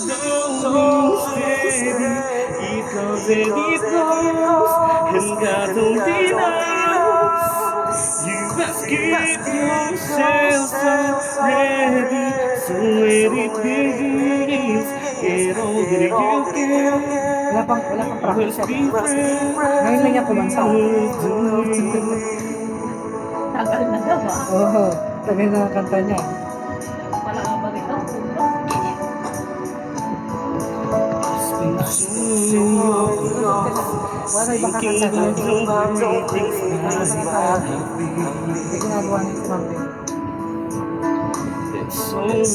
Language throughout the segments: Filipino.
going steady. It comes and it goes, and God only knows. You must keep yourself so ready. So when it begins, get all that you can. Wala pang practice. Must be friends. Ngayon lang niya kumanta. Tagal na daw ah. Oo, sabi na kanta niya. Pala nga ba ito? Wala iba kakanta na. Hindi ginagawa niya si Mami. It's all it goes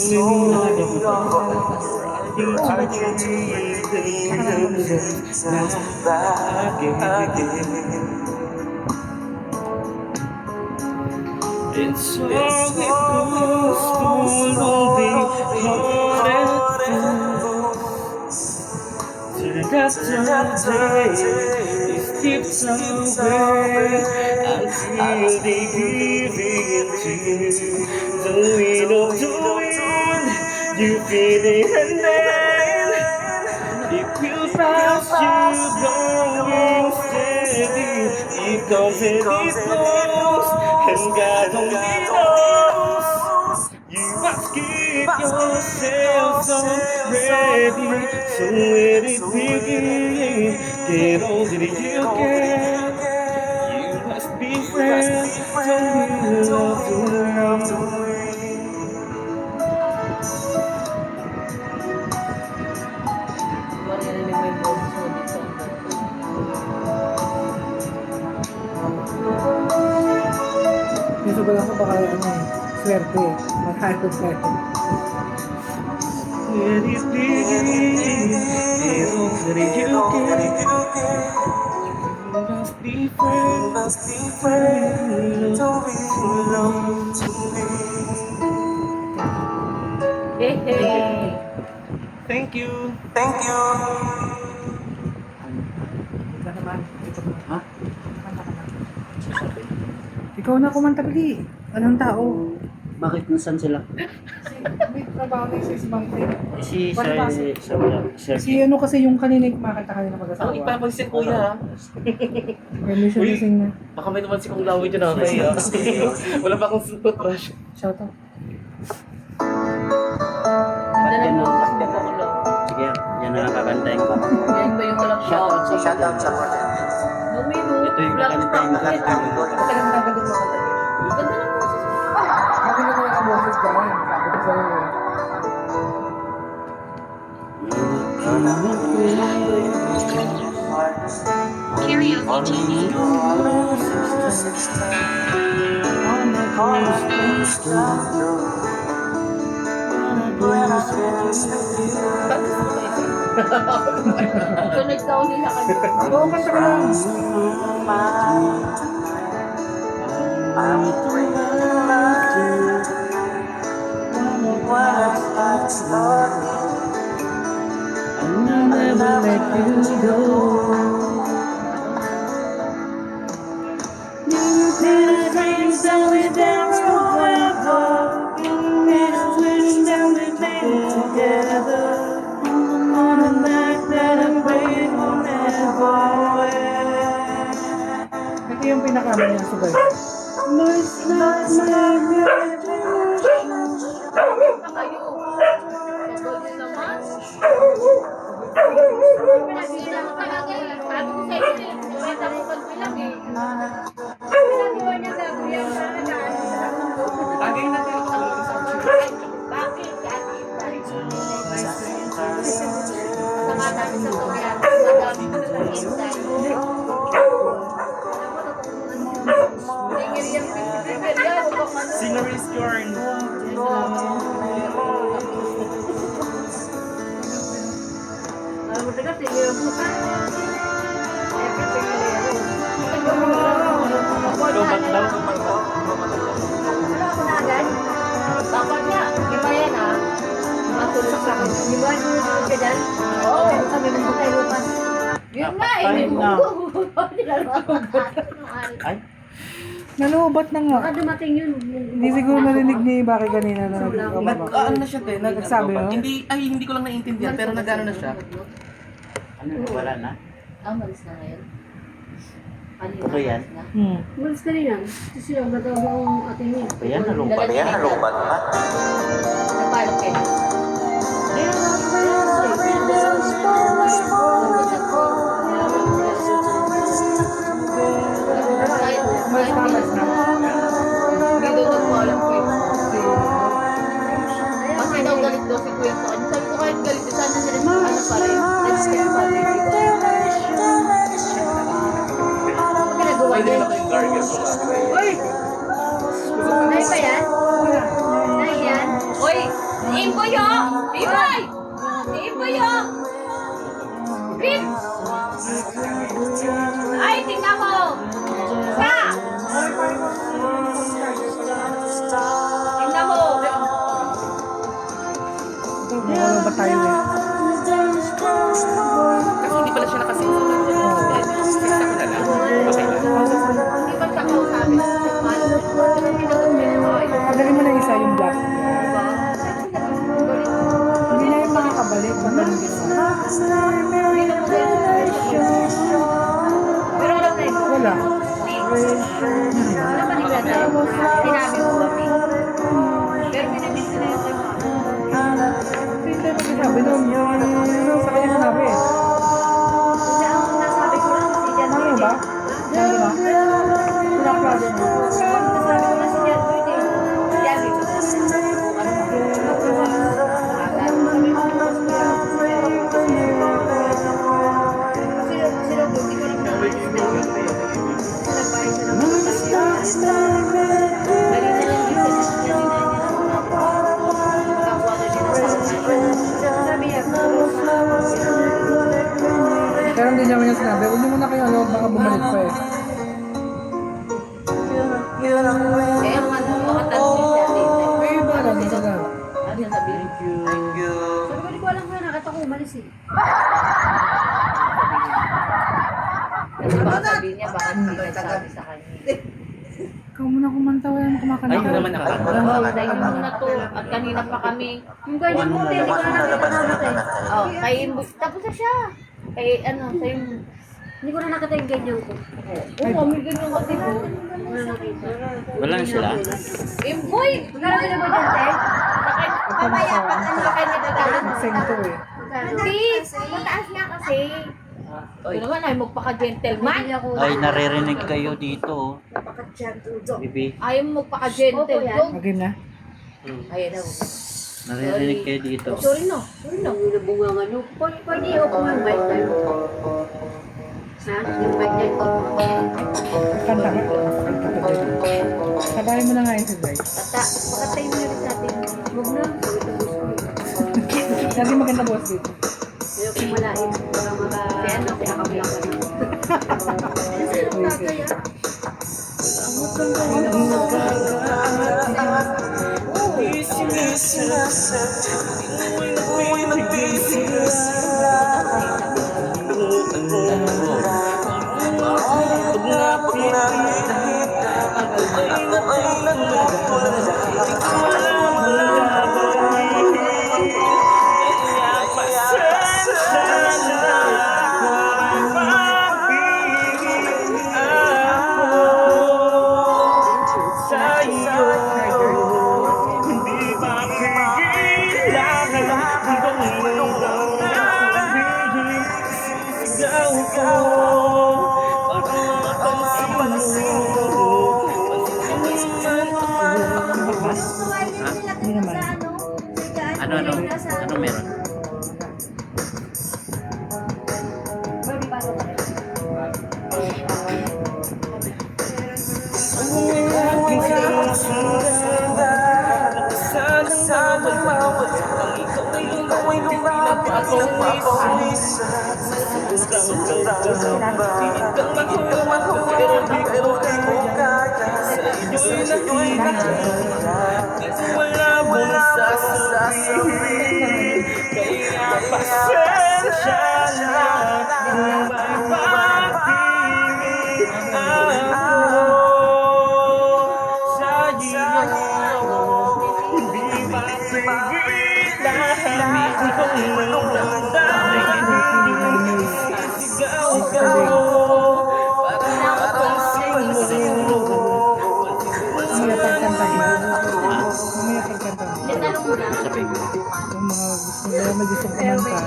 for lonely hearted fools. Turn after day, it slips away until they give in to the wind of the wind. You feel it and then it will pass you going steady. It comes and it goes, and God only knows. You must keep yourself so ready. So when it begins, get all that you can. You must be friends, don't love the world. Marinig mo yung boses mo dito. Yung sabi ako baka swerte. Magkakot ka. When it begins, get all that you can. You must be friends, don't belong to me. Hey, hey! Thank you. Ika naman. Ha? Kumanta ka na. Ikaw na kumanta bali. Anong tao? Bakit nasan sila? May trabaho na si Mami. Si Sir. Si ano kasi yung kanina yung kumakanta kanina mag-asawa. Ang ipapansin kuya ha. Kaya siya Uy. lasing na. Baka may naman si Kong Lawi dyan ako kaya. Wala pa akong toothbrush. Shout out. Dala mo, bakit mo ulo? Sige, yan na nakakantayin ko. Yan ba yung walang Shoutout sa Lumino. Ito yung kakantayin ko. Kasi nang gagawin mo ka. Ganda ng boses mo. Bakit na yung boses dyan? Sabi ko sa'yo eh. Karaoke TV. Connect daw nila kayo. Oo, kanta ka lang. I'll never let you go. You did things that we dance forever. You made a wish that we made together. On a night that I prayed will never end. Ito yung pinakama niya sa guys. It's not my imagination. Kayo. Pagod naman. Pinag-ilang mo talaga eh. Sabi ko sa inyo eh. Kumenta mo pagbilang eh. Pinagawa niya gagawin yan sa Bagay na tayo. bakit? Sama namin sa Korea. Madami ko sa inside. Singer is Yorn. Bakit nga? Di ba yan ah? Matulog sa akin. Di ba nunod ka dyan? Oo. Pero kami mo kay Lucas. Yun nga eh. May buko. Ay. Nalubat na nga. Baka dumating yun. Hindi siguro narinig ni Baki kanina na Nag-ano na siya, te. Nagsabi, oh? Hindi ko lang naiintindihan, pero nag-ano na siya. Ano, wala na? Malis na ngayon. Ano yan? Malis ka rin yan. Ito sila, matawag ang ating yun. Ayan, nalubat. Ayan, nalubat pa. Napalok eh. Mas na. Hindi daw nagpaalam ko eh. Kasi daw galit daw si Kuya sa kanya. Sabi ko kahit galit, sana sila ano pa rin. Nag-step pa rin. Ano ginagawa niya? Uy! Nay ba yan? Nay yan? Uy! Imbo yo! Bibay! Imbo yo! Bib! Ay, tingnan mo! Sa! Tingnan mo! Nalubat tayo eh. Kasi hindi pala siya nakasin. Fix ako na lang. Okay lang. Hindi pa siya kausapin. Padali mo na isa yung black. Hindi na yung makakabalik. Magaling isa. Pero alam na ito. Wala. Ano ba nila tayo? Sinabi mo ba, Pink? Pero pinabis na yun tayo. Hindi mo sinabi nun. Sa kanya sinabi eh. Hindi ang nasabi ko lang si Jan Ano ba? Ano ba? Pinaklado mo. Nasabi ko lang si Jan Boyd eh. Jan Boyd. Sila po, hindi ko na pinapayos na yun. Pinapayos na naman Bali na lang dito na siya nakakuha na siya ng sabi niya, Pero hindi niya niya sinabi. Huwag niyo muna kayo ano, baka bumalik pa eh. eh, ang ano, mga tanong siya dito. Ay, ba lang, isa lang. Ano yung sabihin? Sabi ko, di ko alam kung nakita ko umalis eh. Kasi baka sabihin niya, baka hindi nagsabi sa kanya. Ikaw muna kumanta, wala na kumakanta. Ay, hindi naman nakakanta. Oo, dahil muna to. At kanina pa kami. Yung ganyan mo, hindi ko na nakita natin. Oh, kay tapos na siya. Kay ano, sa yung... Hindi ko na nakita yung ganyan ko. Oo, may ganyan ko din. Wala nakita. Wala na sila. Imboy! Magkano na ba dyan, te? Mamaya, pag ano ka niya dadaan. Sento eh. Hindi, mataas nga kasi. Ito naman ay magpaka-gentleman. Ay, naririnig kayo dito. Bibi, Ayaw mo magpaka-gentleman. Magim na. Ayaw daw. naririnig kayo dito. Sorry no. Sorry no. Yung nabunga nga no. Pwede ako kung yung mic tayo. Ha? Yung mic tayo. Kanta ka. Kanta ka dyan. Sabahin mo na nga yun si Bryce. Tata, pakatay mo na rin sa atin. Huwag na. Sabi maganda boss dito. Ayaw kong malain. Para maka... Si ano, si Akam lang ka na. Sino tatay ah? Hindi naman. Ano meron? Wala mong sasabihin, kaya pasensya na kung may pag-ibig ako. Ulong ng damdamin, sisigaw ka para mapansin mo. Mamaya pagkanta mo. Mamaya pagkanta mo. Sabihin mo. Yung mga gusto nila, may gustong kumanta.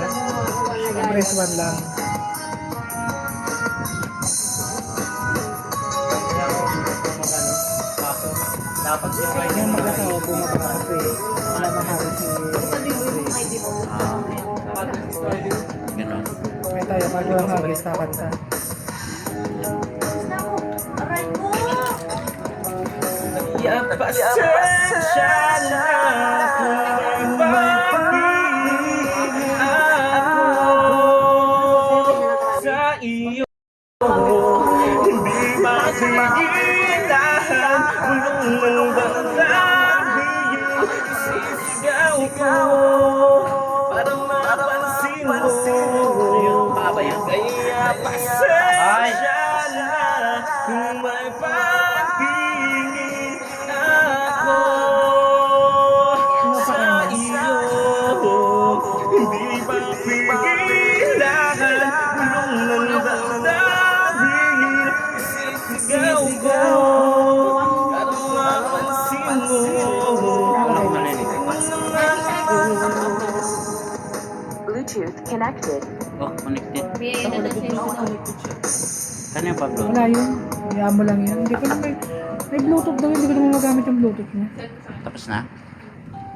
Press 1 lang. Dapat Yung mag-asawa, bumaba kasi. Wala mahari si Ganon. May tayo, magawang hagis kakanta. pasensya na kung may pag-ibig ako sa iyo. Hindi mapigilan, ulong ng damdamin, sisigaw ko para mapansin mo. Kaya pasensya na kung may pag-ibig ako sa iyo. Hindi mapigilan, ulong ng damdamin, sisigaw ko para mapansin mo. Bluetooth connected. Oh, connected. Biyaya na siya yung Kanya pa, bro? Wala yun. Hayaan mo lang yan. Hindi ko naman may Bluetooth daw. Hindi ko naman magamit yung Bluetooth niya. Tapos na?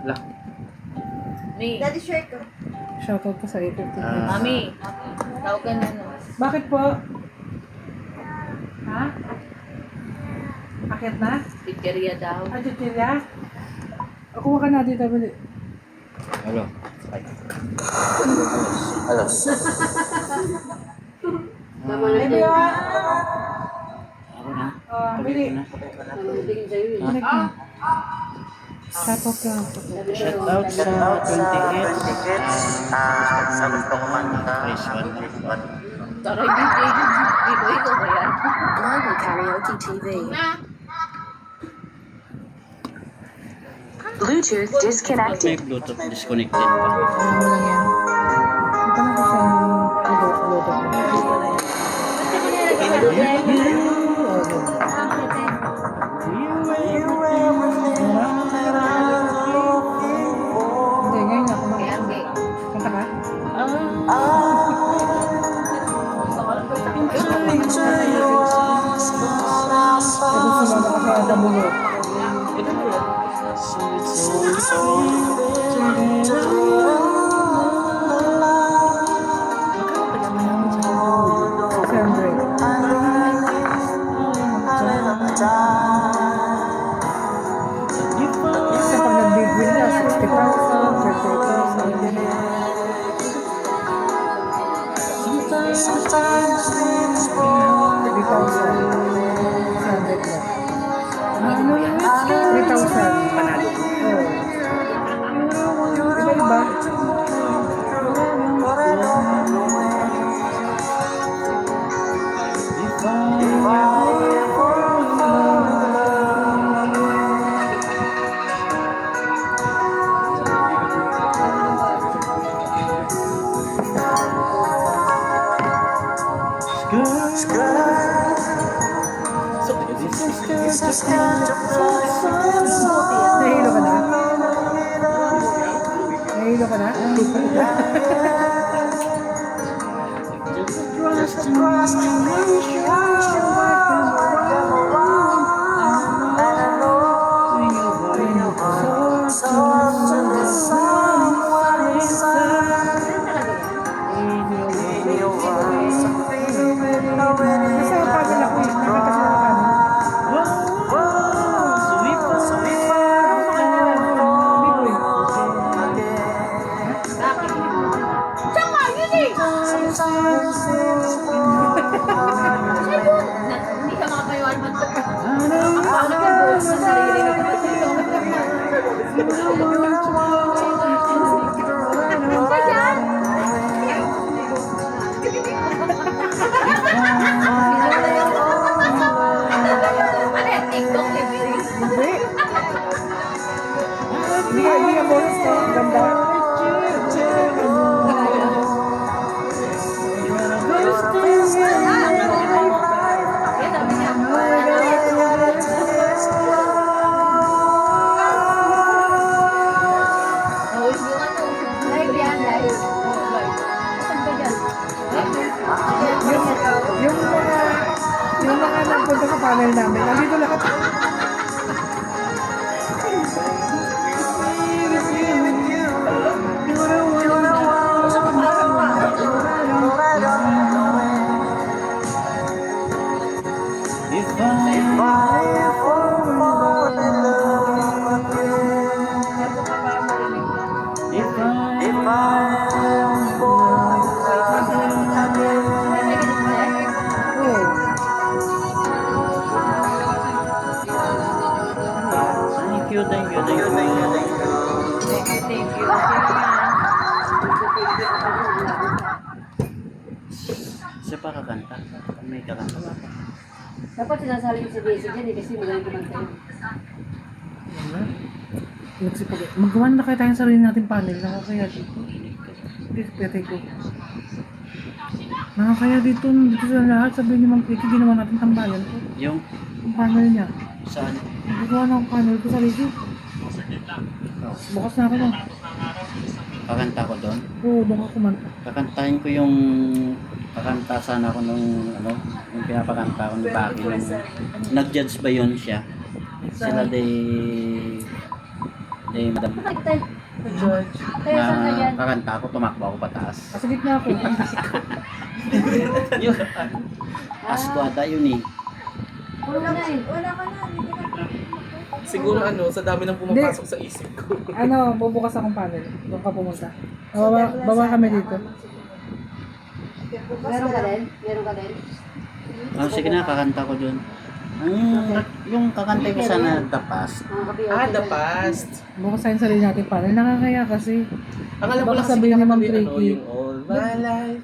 Wala. May. Shoutout ka sa ito. Mami, tawag ka na no. Bakit po? Ha? Akit na? Pizzeria daw. Ah, Chichilla? Kuha ka na dito. Bali. Hello. Ito yun. Ako na. Bili. Na. Connect na. Shoutout ka. Shout out sa 28. Sa gusto ko man praise 1. Taray, ikaw ba yan? Global Karaoke TV. Bluetooth May disconnected. Bluetooth disconnected pa. Hayaan mo lang yan. Ito na ko sa Bluetooth mo. Hindi, ngayon ako mag- Kaya hindi. Kanta ka? Sabi sumama ka sa damulo. Isa pag nag-big win na, 60,000, 30,000, 30,000, 100 na. Ano yun? 3,000. Panalo. Iba-iba. Nahilo ka na? Nahilo ka na? Nasa pagal ako eh. Nakita ko na kami. Tsaka, yun eh! Hindi ka makapayawan man to. Ang pangit ka, buhos na naririnig ko. Isa yan? Ano yan, TikTok? Hindi ka boses to. Ganda. Yan, sabi niya. Oh, yung ano, live yan, live. Saan ka dyan? Yung mga nagpunta sa panel namin, nandito lahat. If I fall in love again, if I fall Oo. Thank you, thank you, thank you. Thank you. Siya pa kakanta. May kakanta ba? Dapat sinasali si Daisy dyan eh, kasi magaling kumanta yun. Magawa na kaya tayong sarili natin panel. Nakakaya dito. Pwede ko. Nakakaya dito sa lahat. Sabihin niyo Ma'am Kiki, ginawa natin tambayan ko. Yung Ang panel niya. saan? Nagawa na ang panel ko sa sarili. Bukas na ako na. Kakanta ko doon. Oo, doon ka kumanta. Kakantahin ko yung kakanta sana ako nung ano, yung pinapakanta ko ni Baki nung nag-judge ba yun siya? Sila day Madam George. Kaya saan ka na dyan? kakanta ako, tumakbo ako pataas. Sa gitna ako. Yun. Askwada yun eh. Puro na eh. Siguro ano, sa dami ng pumapasok sa isip ko. Ano, bubukas akong panel. Doon ka pumunta. Baba kami dito. Meron ka din? Meron ka din? Oh, sige na, kakanta ko dun. Yung kakanta ko sana The Past. Mga kapiyote. Ah, the past. Bukas tayong sarili natin panel. Nakakaya kasi. Ang alam ko Baka lang kasi sabihin ni Ma'am kinakanta din, ano, Tricky. yung all my life.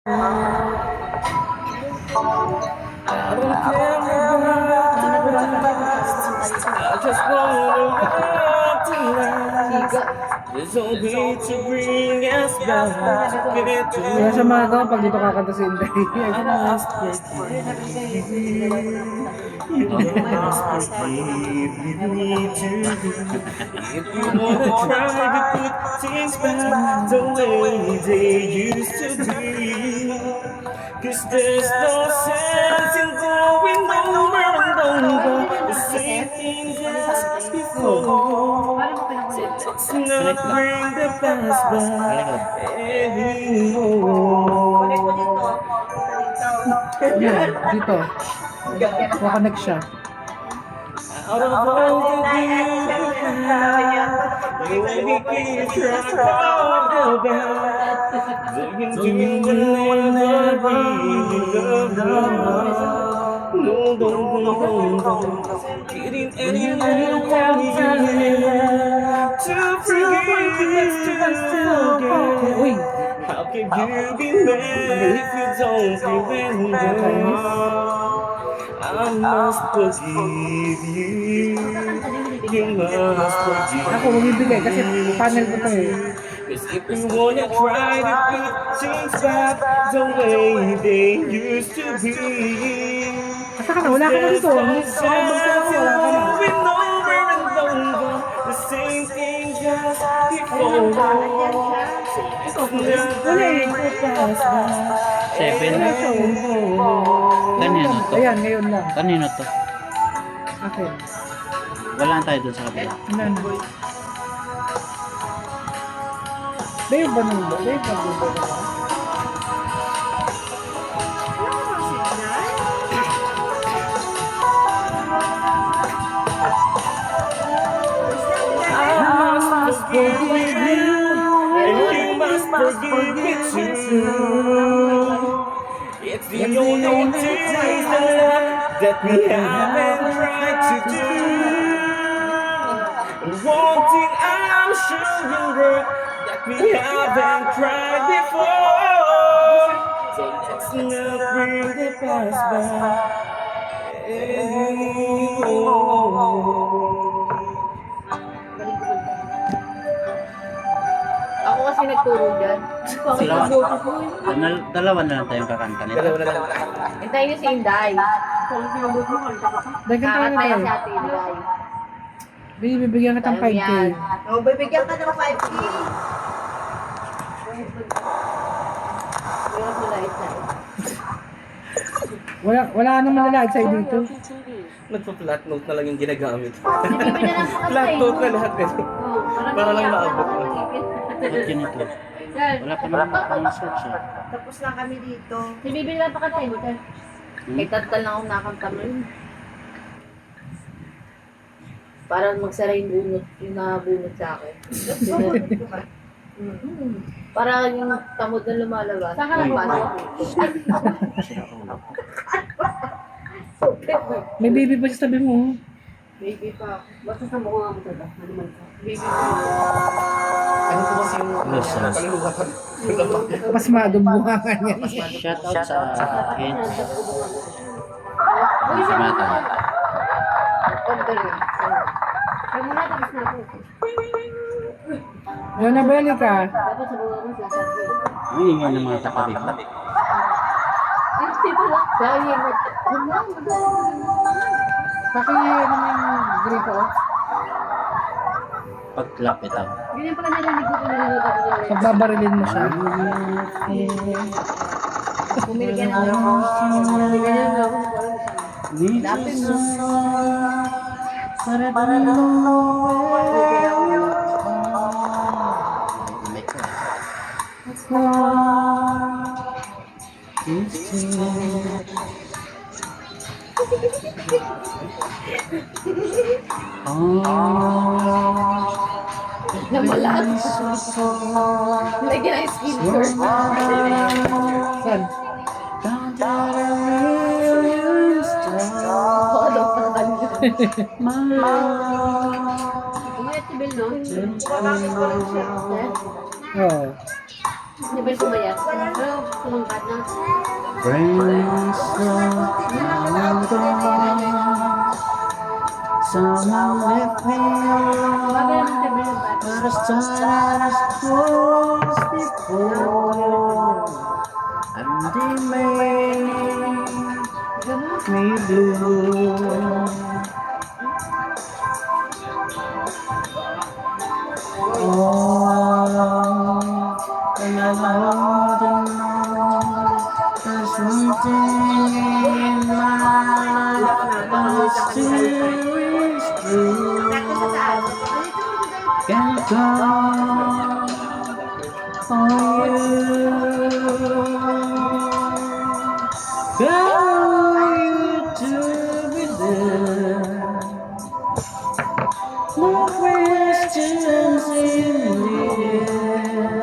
I don't care about the past. I just wanna walk tonight. There's no way to bring us back. Get to Kaya siya mga pag dito kakanta si Inday. I must forgive you. You must forgive me too. If you wanna try to put things back the way they used to be. 'Cause there's no sense in going over and over the same things as before. So let's not bring the past back anymore. Yan, dito. Kukonect siya. Out of all the beautiful times, you make me try to go back. Do you never really love love? No, no, no, no. Getting anyone to forgive, Uy, how can you be mad if you don't remember? I must forgive you. You must forgive ako bumibigay kasi panel ko to eh. 'Cause if you wanna try to put things back the way they used to be. Asa ka na, wala ka na dito. There's no Basta sense ako, in wala ka na. going over and over the same thing just before. So let's not bring the past back 7. anymore. Kanino to? Ayan, ngayon lang. Kanino to? Okay. Wala na tayo dun sa kabila. Wala na. Dave ba nung ba? Dave ba nung ba? I must forgive you, and you must forgive me too. It's the only taste of love that we haven't tried to do. And one thing I'm sure will work that we haven't tried before. So let's not bring the past back anymore. Ako kasi nagturo dyan. Pangit Dalawa. ang boses mo eh. Dalawa na lang tayong kakanta nito. Hintayin niyo si Inday. Dahil ka tayo Kakataya si tayo. Ate Inday. Bibigyan ka ng 5K. Yan. Oh, bibigyan ka ng 5K. Meron ko light na eh. Wala namang lalait sa'yo dito. Nagpa-flat note na lang yung ginagamit. Si Bibi na lang sa Flat note na lahat nito. Para lang maabot mo. Bakit ganito? Yan. Wala pa naman pang search eh. Tapos lang kami dito. Si Bibi na lang pakantay mo. Kay Tantal lang akong nakanta mo yun. Para magsara yung bunot, yung nabunot sa akin. Para yung tamod na lumalabas. Saan ka lang May baby pa sa tabi mo. Baby pa. Basta sa mukha mo ito. Baby pa. Ano po kasi yung Yes, Mas madumbuhangan yan. Shout out sa Hens. Uy, Sa mata. Pagdali. Kaya muna tapos na ako. Yan na, balik ka. Dapat sa mga mas sasabi. Ang ingay ng mga katabi ko. Hindi pala. Dahil mo. Paki, ano mo yung gripo? Pag-clap ito. Ganyan pala narinig ko pinalimutan ko nila. Pagbabarilin mo siya. Pumili ka na ako. Pumili ka na ako. Lapin mo. Namalat. Lagyan ng skin first. Saan? Follow pa kanya. Umayat si Bel, no? Oo. Hindi ba yung sumayat? Pero sumangkat na. Friends someone left me Bago on naman sabi ng bata. but as time is close before and they make me blue. Oh, and I want to know there's one thing in my life that still is true. Can count on you. For you to be there. No questions in the air.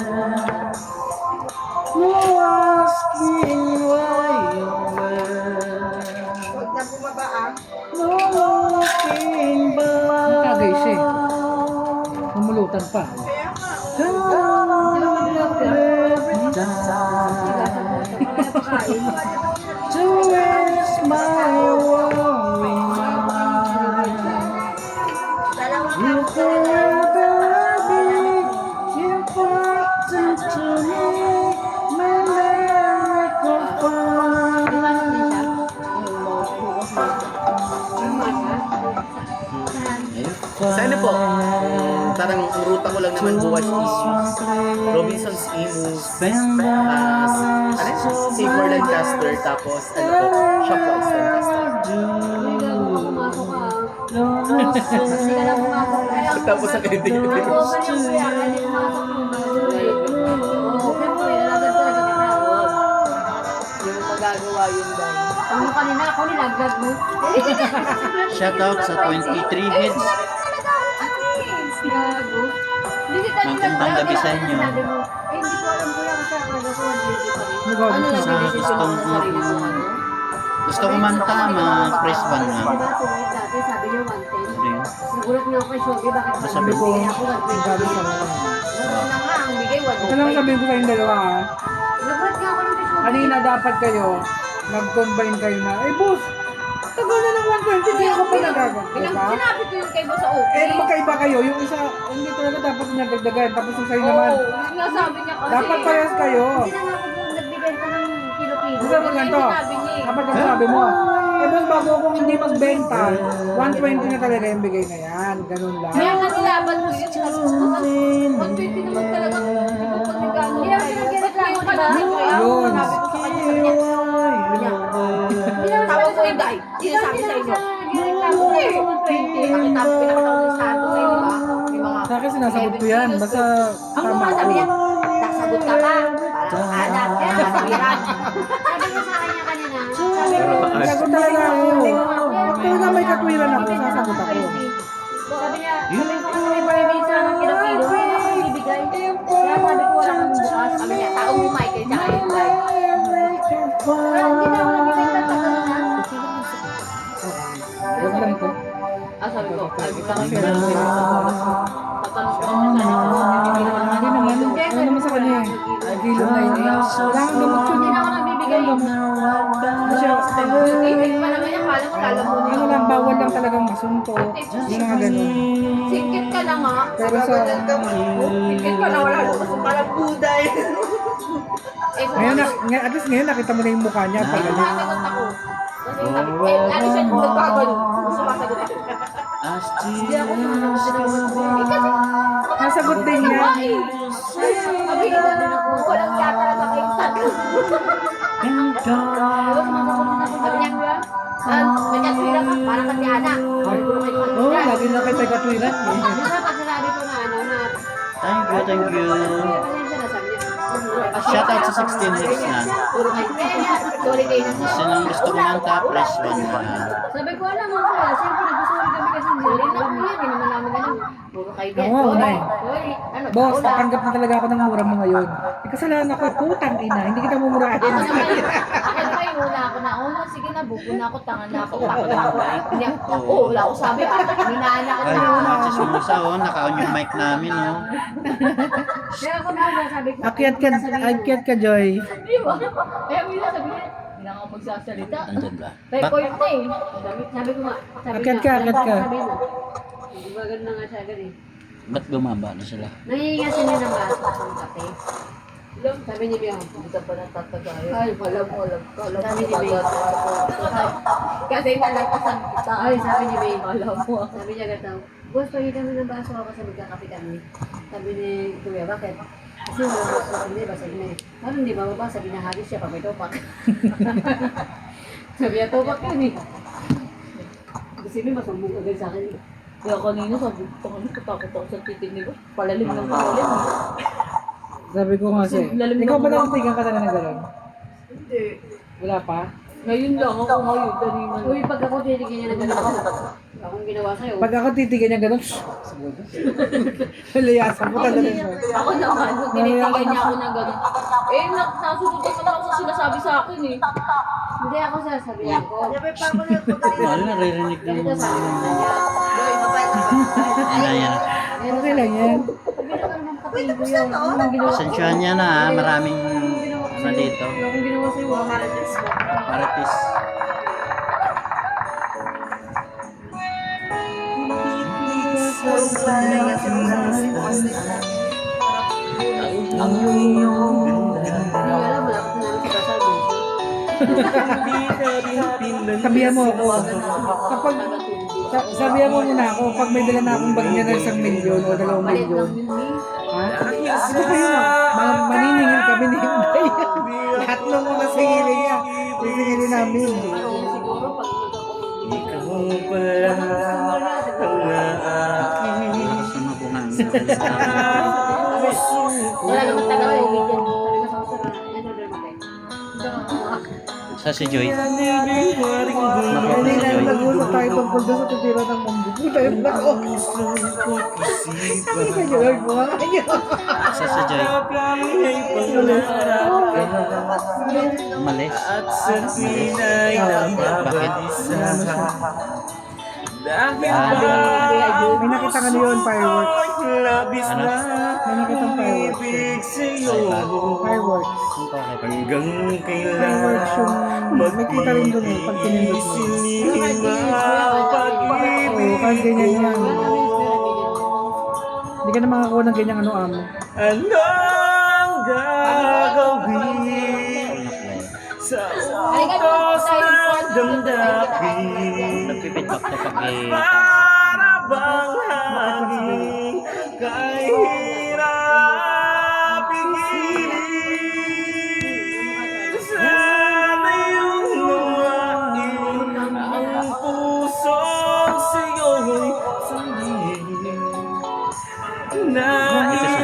No asking why you're where. Huwag na bumaba ah. No looking back. Tagay siya eh. Namulutan pa. Every time to waste my worry mind. You forever be important to me, my miracle Sa ano po? Parang ang ruta ko lang naman bukas is Robinson's Imus, Seymour Lancaster, tapos ano po, Shopwise Lancaster. Hindi ka pumasok ka. Hindi ka na pumasok. Tapos sa kredit. Ako, ganyan ko yan. Hindi pumasok yung Oo, siyempre, nalagad ko na Yung magagawa yun daw. Ano kanina, ako nilaglag mo. Shoutout sa 23 heads. Gago. Hindi kita Magandang gabi sa inyo. Sinabi mo, hindi ko alam kuya kasi akala ko 120 pa rin. Nagawa Ano lang, Sa decision mo sa sarili mo, ano? Gusto kumanta, ma-press 1 Di lang. ba, tuwid dati, sabi niya 110. Nagulat nga ako kay Shogi, bakit Sabi ko, bigay ako 120? Sabi ko. Ano na nga, ang bigay Ito lang 105. sabihin ko kayong dalawa ha. Nagulat nga ako ng kay Shogi. Kanina dapat kayo, nag-combine kayo na, eh boss, tagal na ng 120, hindi ako pa nagagawa. Diba? Sinabi ko yung kay Boss sa okay. Eh, magkaiba kayo. Yung isa, hindi talaga dapat nagdagdagan. Tapos yung sa'yo naman. Oo, yun nga sabi niya kasi. Dapat parehas kayo. Hindi na nga ako nagbibenta ng kilo-kilo. Gusto mo Yun nga ganito. yung sinabi niya eh. Dapat ang sabi mo. Eh, boss, bago akong hindi magbenta, 120 na talaga yung bigay na yan. Ganun lang. Kaya nga nilaban ko yun. Sabi ko, 120 naman talaga. Hindi ko pag nag-ano. Kaya pinag-reklamo ka na. Yun. Sabi ko sa kanya, sabi niya. Tawag ko yung guy. Sinasabi sa inyo. Nagreklamo ko yung 120. Nakita ko pinakataon ng estado eh, di ba? Yung mga Sa akin sinasagot ko yan. Basta ang tama mga ko. sabi niya, sasagot ka pa. Parang anak, kaya masigiran. Sabi niya sa kanya kanina, sabi ko, Sagot talaga ako. Pag talaga may katwiran ako, sasagot ako. sabi niya, sabi ko kasi may parimisa ng kilo-kilo, hindi ako ibibigay. Kaya sabi ko wala kang bukas. Sabi niya, taong ni Michael, tsaka yung guy. Pero hindi na ako nagbibigay sa kanina. Huwag lang ito. Sabi ko, sabi ko kasi tatanong ko na sana. Hindi naman. Ano naman sa kanya eh. Kilo na yun. Wala kang gamot yun. Hindi na ako nagbibigay. Ibig pa naman yung kala ko lalamunin. Ano lang, bawal lang talagang masuntok. Yung mga ganun. Sikit ka na nga. Pero sa... Pikit ka na wala lumabas yung parang buday. Ngayon, at least ngayon nakita mo na yung mukha niya. Pag ganun. Sumasagot ako. Kasi sabi ko, ano siya, nagpagod. Sumasagot ako. Hindi ako sumasagot. Kasi, Nasagot din niya. sabi ko na ako, walang yata na kayong tatlo. Tapos sumasagot din ako. Sabi niya, magkatwira ka, para kasi Ana. Oo, lagi na kay Tagatwiran. Di ba pag sinabi ko na ano na, Thank you. pasensya na sabi niya. Shoutout sa 16 hits na. Puro kayo. Sorry kayo na siya. Sinong gusto kumanta, press 1 na. Sabi ko, alam mo kaya, siyempre nagsusorry kami kasi hindi rin ako yan, hindi naman namin alam. Puro kayo Ako nga, una eh. Sorry, ano, Boss, wala. tatanggap na talaga ako ng mura mo ngayon. Eh, kasalanan ako, putang ina, hindi kita mumurahin. Ako naman, akin pa yung wala ako na, sige na, buko na ako, tanga na ako, takot na ako. Wala ako sabi, minaan ako Ay, na. chismosa, naka-on yung mic namin, oh. Kaya ako na sabi ko, Akyat ka, Joy. di ba? Kaya minsan sabi niya, hindi na ako magsasalita. Andyan ba? Record na eh. Sabi ko nga, Akyat ka. sabi mo. Di ba ganun na nga siya agad eh. Ba't bumaba na sila? Nangingasin niya ng baso ng kape. Sabi niya Biyang, hindi ka pa natatagayo. Ay, alam ko. Sabi ni Biyang, kasi nalagpasan kita. Ay, sabi ni Biyang, alam mo. Sabi niya gataw, boss, pagi kami ng baso ako sa magkakape kami. Sabi ni Kuya, bakit? Kasi wala mo sa hindi, basag na eh. Ano hindi mababa, sabi na hagis siya, pamay topak. Sabi niya, topak yun eh. Kasi may masumbong agad sa akin. Kaya kanina sabi ko, katakot ako sa titig nila. Palalim ng palalim. Sabi ko nga sa'yo. Ikaw ba nakatigan ka na ng gano'n? Hindi. Wala pa? Ngayon lang ako ngayon, kanina. Uy, pag ako titigyan niya ng gano'n ako. Akong ginawa sa'yo. Pag ako titigan niya gano'n, layasan mo talaga siya. Ako naman, kung tinitigan niya ako ng gano'n. Eh, nasunod ka pala ako sa sinasabi sa akin eh. Hindi ako sasabihan ko. Mahal, naririnig na Ganito mga... sabi ko na niya. Boy, mabay na. Yan. Okay lang yan. Pasensyahan niya na, maraming ano dito. Yung ginawa sa'yo, Marites mo. Marites. Ang iyong Hindi alam, malapit na namin sa kasal. Sabihan mo ako. Kapag, sabihan mo muna ako, pag may dala na akong bag niya ng 1 milyon o 2 Malit milyon. lang yun eh. Ha? Ano kayo na? Maniningil kami ni Hinday. Lahat ng mga singili niya. Singili namin. Siguro pag ikaw pala ang aking Sama ko nga. puso ko. wala naman tagal eh, weekend. Sabi ko sa usap, ano na naman Sa si Joy. Ibig waring Hindi gulo na nag-usap tayo tungkol doon sa titira ng mundo. Puta yung nako. puso ko isipan. Hindi ka nyo lang mga kanya. Sa si Joy. Ay pangarap ka Umalis. at sa pinay nababalisa. Dahil ba May nakita ka na yun, fireworks. labis Ano? na May nakitang fireworks. ibig sa'yo. Fireworks. Hanggang Fireworks yung... May kita rin doon eh, pag pinindot mo. silingin Oo, pag-ibig kahit ganyan yan. Hindi ka na makakuha ng ganyang ano-ano. Anong gagawin sa utos ng damdamin? Nagpipidback na pag Para bang hangin kay hirap pigilin. Sana yung luwain ang pusong sa'yo'y sangin. Nais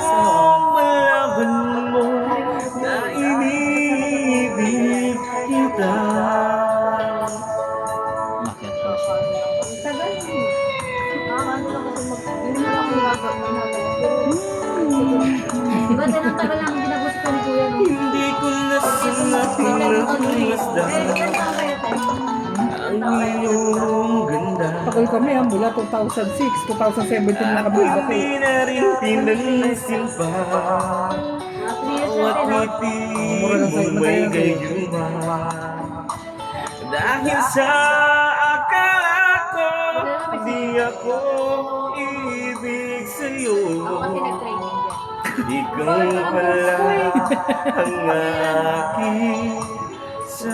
mong malaman mo na inibig kita. umakyat pa siya. tagal eh. Ano lang kasi hindi na lang gagawin. Diba din ang tagal namin ginagusto ni Kuya no? Hindi ko na sinapin ang masdan ang iyong ganda. Tagal kami mula 2006, 2017 na kami iba ko. Di na rin pinansin pa. Bawat ngiti mo'y gayuma. Dahil sa akala ko, di ako ibig sa'yo. Ako kasi nag-training dyan. Ikaw pala ang aking sa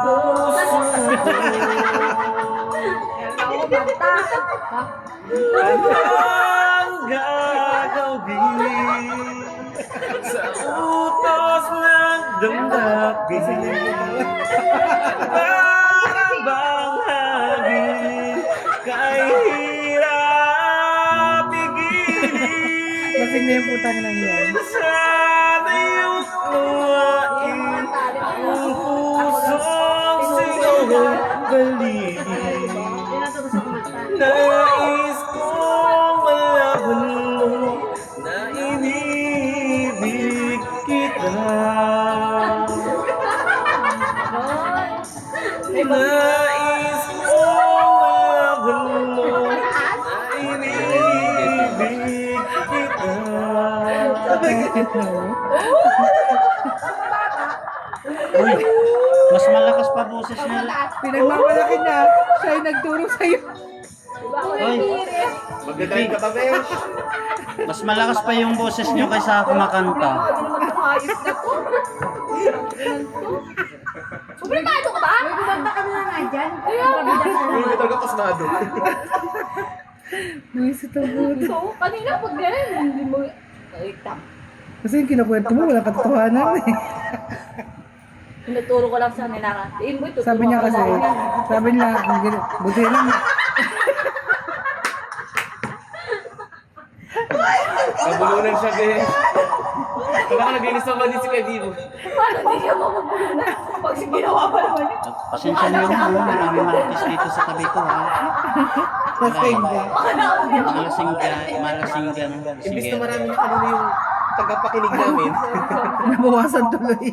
puso ko. Anong gagawin sa utos ng damdamin? Para bang hangin kay hirap pigilin. Lasing na yung putang nang yan. Sana yung luwain ang pusong sa'yo balikin. Tinatapos ako magtan. Nais kong malaman mo na inibig kita. nais mo malaman mo ay inibig kita. Uy, mas malakas pa boses niya. Pinagmamalaki niya. Siya ay nagturo sa'yo. Uy, Magdadahin ka pa, Besh. mas malakas pa yung boses niyo kaysa kumakanta. Problemado ka ba? May gumanda ka na nga dyan. Hindi talaga pasmado. Buwisit ang buto. So, kanina pag gano'n, hindi mo... Ay, tap. Kasi yung kinukwento mo, wala katotohanan eh. Tinuturo ko lang sa nila. Sabi niya kasi, sabi niya, buti lang. Nabulunan siya, Besh. Wala ka naglinis ng mani si Kevin. Paano hindi siya mabubulunan? Pag ginawa pa naman yun. Pasensya na yun, marami martis dito sa tabi ko ha. Lasing ka. Malasing ka, malasing ka. Imbis na marami na kanina yung tagapakinig namin. Nabawasan tuloy.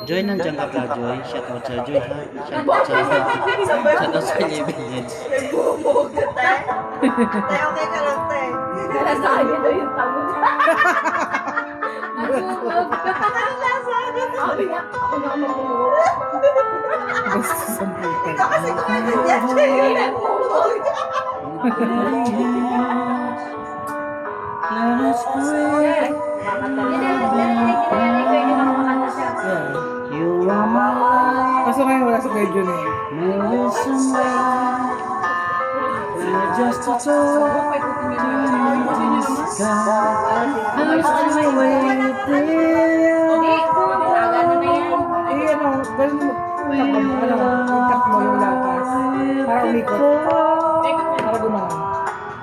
Joy, nandiyan ka ba, Joy? Shoutout sa Joy, ha? Shoutout sa Level Nagbumog ka, te. Te, okay ka lang, te. Nalasabi daw yung tamo niya. Nagulog. Sabi niya, ako na mamulog. Basta sa buto. Ikaw kasi kumento niya, te. Hindi nagmumog. You are mine. Kaso ngayon wala sa Kuya Jun eh. Maybe somewhere. Just to talk to the sky. I'm still waiting. Hindi, nagano na yan. Eh ano, ganun mo. Itak mo yung lakas. Para umikot. Para gumanon.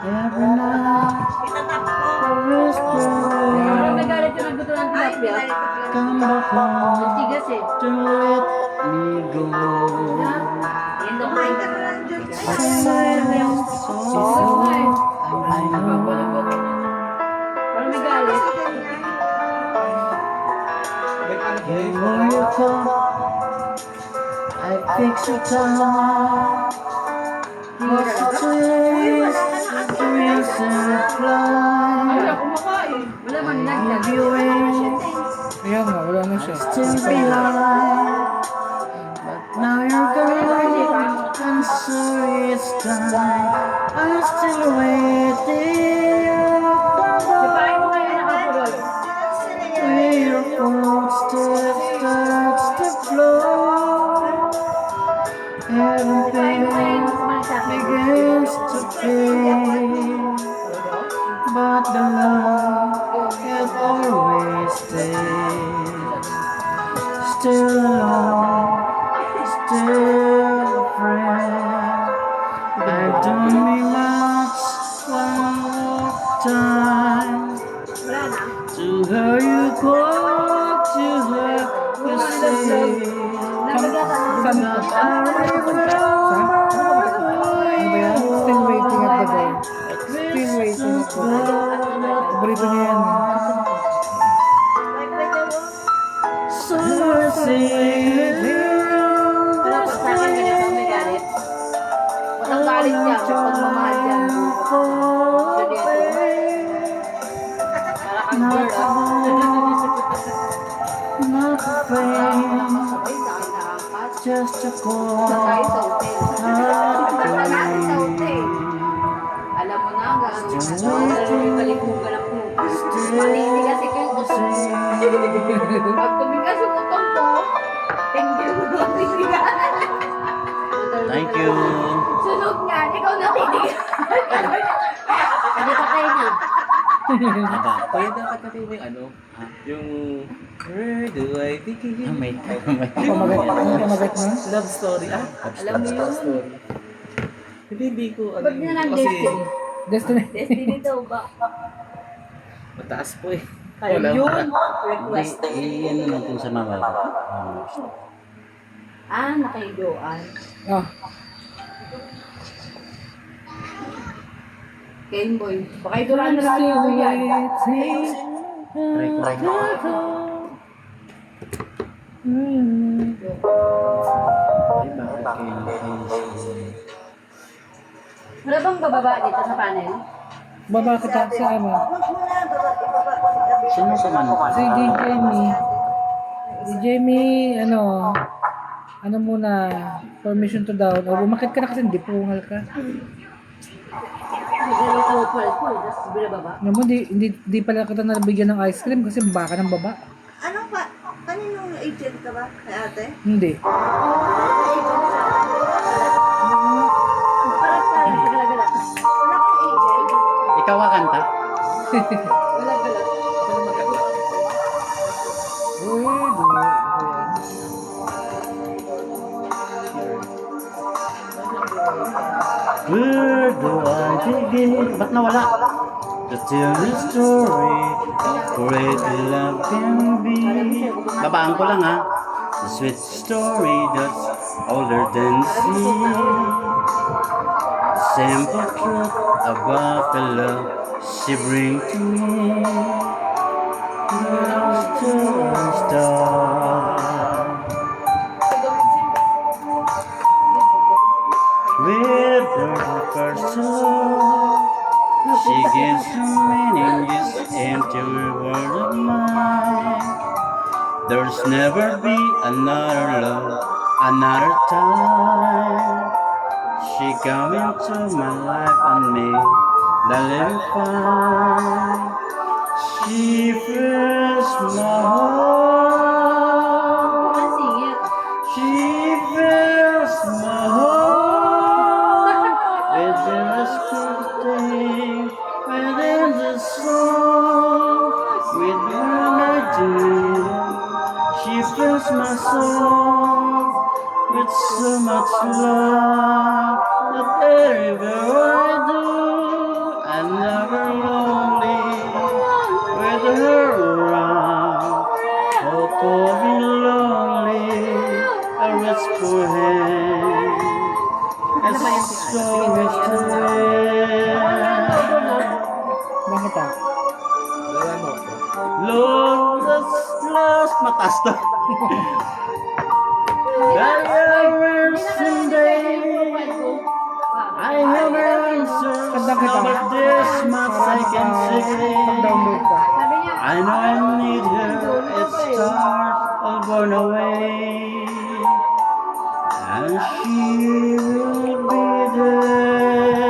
Every night, I whisper, Parang nagalit yung nagbuto ng tilapia. come back home Tigas eh. to let me go. Yan daw Kumain ka na lang dyan, te. Parang may galit. When you come, I fix your time. What's the twist? Dreams and fly. Kumakain. Wala man Give you away, Ayan nga, wala na siya. still behind. But now you're gone, and so it's time. I'm still waiting. Sipain mo kayo nakapulol. Where your footsteps starts to flow. Sipain mo kayo Everything mas sa akin. begins to fade, but the love has always stayed. Still alone, still a friend. I don't need much one more time Wala na. to hear you call, to hear you say. Nabigyan ka na. Saan ka? Ano ba yan? Still waiting at the door. Still waiting at the door. Paborito niya yan eh. Summer singing. Wala pa sa akin, ganyan kung may galit. Walang galit niya, pagmamahal niya. Para kang girl, Not a fame, sabay sa akin nakakas. just a call. Tayo sa hotel. Punta natin sa hotel. Alam mo na, gano'n. Kalimugan lang po. Manini kasi kayo gusto. Pag tumigas yung utong ko, thank you. Thank you. Sunog nga, ikaw na tinigas. Ano pa kayo na? Aba, Kaya dapat natin yung ano, yung where do I begin? may Pamagat na? Love story. Alam mo yun. Story. Hindi ko ano. Ba't na lang Kasi destiny? Destiny. Destiny daw ba? mataas po eh. Ayun yun. Hindi, ano natin sa mga. Nakaigoan. Ah, Game Boy. Baka iduraan na lang yung yan. Try ko. Ay, bakit kayo nakaisip? Wala bang bababa dito sa panel? Baba kita sa ano. Sino sa man? Si DJ Jamie. DJ Jamie, ano muna, permission to down. O, bumakit ka na kasi hindi pungal ka. Hindi rin ako po, tapos binababa. Alam mo, di pala kita nabigyan ng ice cream kasi baka ng baba. Ano pa? Kaninong agent ka ba? Kay ate? Hindi. Parang sa gala-gala. Wala kang agent? Ikaw kakanta? Gala-gala. Uy, dulo. Where do I begin? Ba't nawala? To tell the story of great love can be. Babaan ko lang ha. The sweet story that's older than sea. The simple truth about the love she brings to me. Lost to a star. With her first love, she gives meaning this empty world of mine. There's never be another love, another time. She come into my life and made the living fine. She fills my heart. Ang singit. She fills my heart with the thing within the song, with melody. She fills my soul with so much love that everywhere I do, I'm never lonely with her around. Oh, poor me lonely, I reach for him. And so much Bakit ah? Lord, that's last matas to. That every day I have an answer. Kanta kita. But this much I can say. Pag-download ka. Sabi niya, I know I need her. It's start all born away, and she will be there.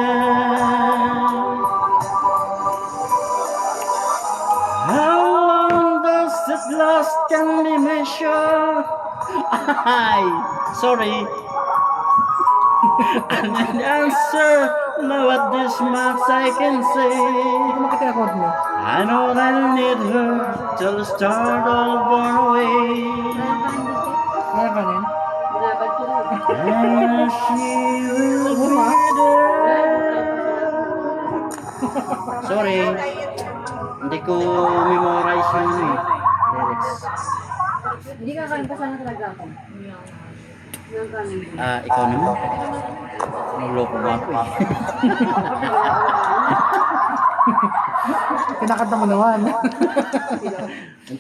How long does it last? Can be measured? Ay, sorry. And an answer, know what this much I can say. Bakit yung account mo? I know that I need her till the start all born away. Kaya ka rin? binabad ko rin. And she will be there. Sorry, hindi ko memorize yung lyrics. Hindi ka kain pa sana talaga ako. Yung kanin. Ikaw naman. Nuloko mo ako eh. Kinakanta mo naman.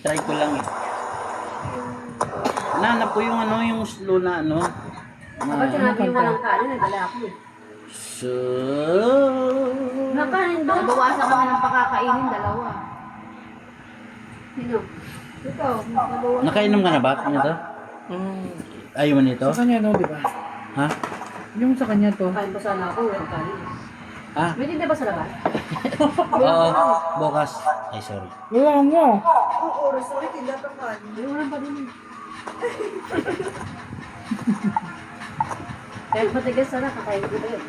Try ko lang eh. Nanap ko yung yung slow na Dapat sinabi yung walang kanin, nagdala ako eh. So... Walang kanin doon. Nabawasan kami ng pakakainin, dalawa. Sino? Ikaw, nabawasan. Nakainom ka na ba? Ano to? Ayaw mo nito? Sa kanya di ba? Ha? Yung sa kanya to. Kain pa sana ako, walang kanin. May tinda ba sa labas? Oo. Bukas. Ay, sorry. Wala nga. Ang oras na ulit, hindi pa kanin. May walang pa din. Kahit matigas sana, kakain ko ba yun?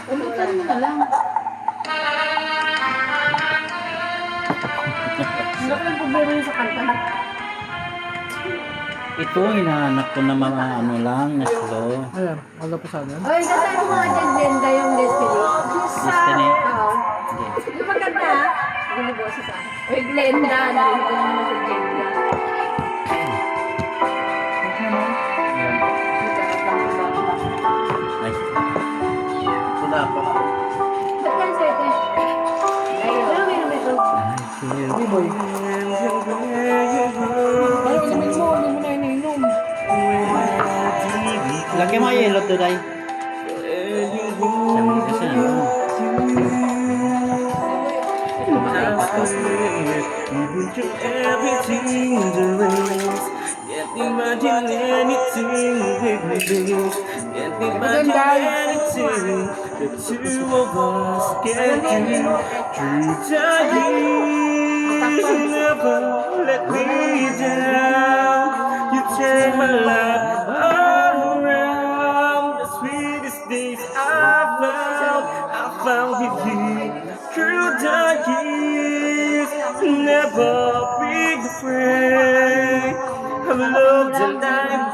Umutan mo na lang. Ano ka lang problema yun sa kanta? Ito, hinahanap ko na mga lang, na slow. Ayan, wala pa sana. Oy, kasi mo mga Glenda yung Destiny. Destiny. Oo. Hindi. Yung maganda ha? Hindi mo boses ha? Oy, Glenda. Narinig ko naman si Glenda. Ay. Wala pa. Ba't ka sa'yo ito? Ayun. Pero meron ito. Hey boy. Ay, ilamin mo, hindi mo na Day. Sabi ko siya. Even through everything there is, can't imagine anything with me. Can't imagine anything the two of us can do. Through the years, you never let me down. You turn my life around. The sweetest days I found with you. Through the years, never be afraid of love that I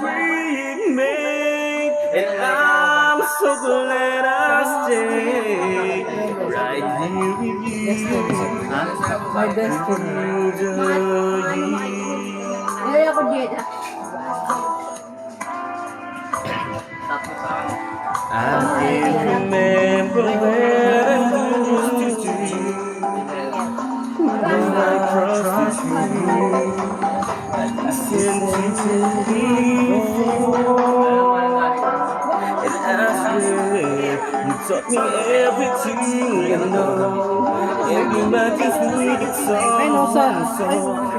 made, and I'm so glad I stay right here with you. My destiny. Through the years. Ay, ako Jeda. I can't remember where I used to be. When I crossed the street, I listened to you. And I swear you taught me everything I know. And you might just need it so.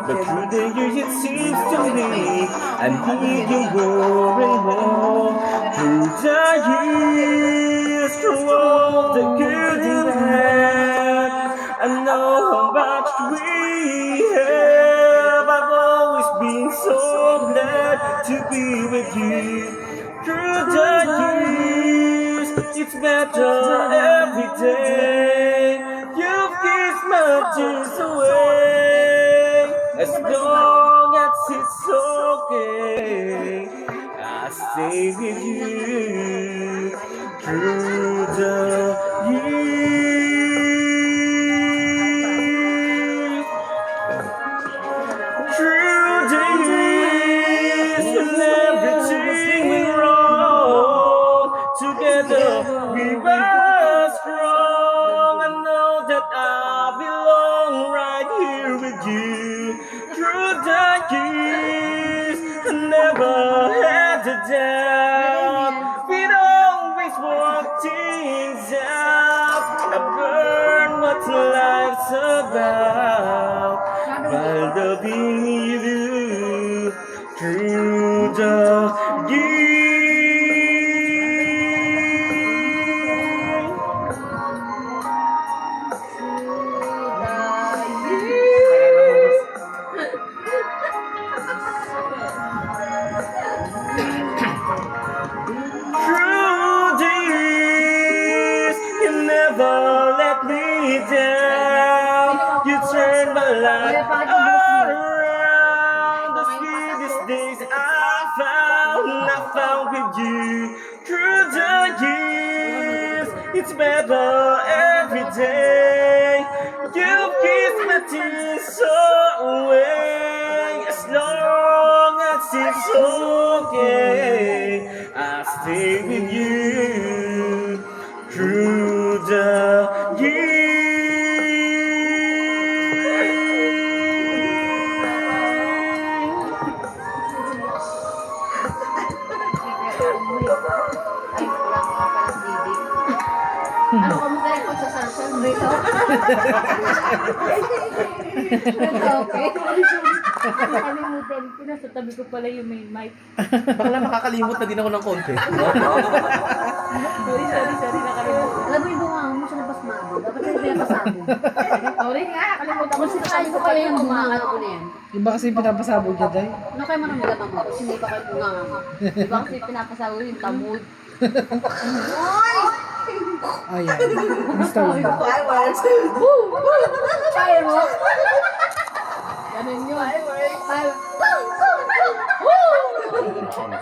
But through the years it seems to me I need you more and more. Through the years, through all the good and bad, I know how much we have. I've always been so glad to be with you. Through the years, it's better every day. You've kissed my tears away. As long as it's okay, I stay with you through the years. Through the years, when everything went wrong, together we were strong. I know that I belong right here with you. Through the years, I never had to doubt. We'd always work things out. I learned what life's about by loving you through the years. Through the years, you never let me down. You turned my life around. The sweetest days I found with you. Through the years, it's better every day. You've kissed my tears away. As long as it's okay, I'll stay with you through the years. Ay, wala ka palang baby. Ano ka mo tayo kung sa sunshine? Break out? Okay. Nakalimutan ko na sa tabi ko pala yung may mic. Bakla makakalimot na din ako ng konti. Sorry, nakalimutan. Alam mo yung bunga mo sa labas mago. Dapat yung pinapasabog. Sorry nga, nakalimutan ko. Sinasabi ko pala yung bunga ko na yan. Iba kasi yung pinapasabog niya, Day. Ano kayo man ang magandang mo? Kasi hindi pa kayo bunga nga. Diba kasi pinapasabog yung tamod. Ayan. Mr. Win. Fireworks! Fireworks! Ganun yun. Fireworks!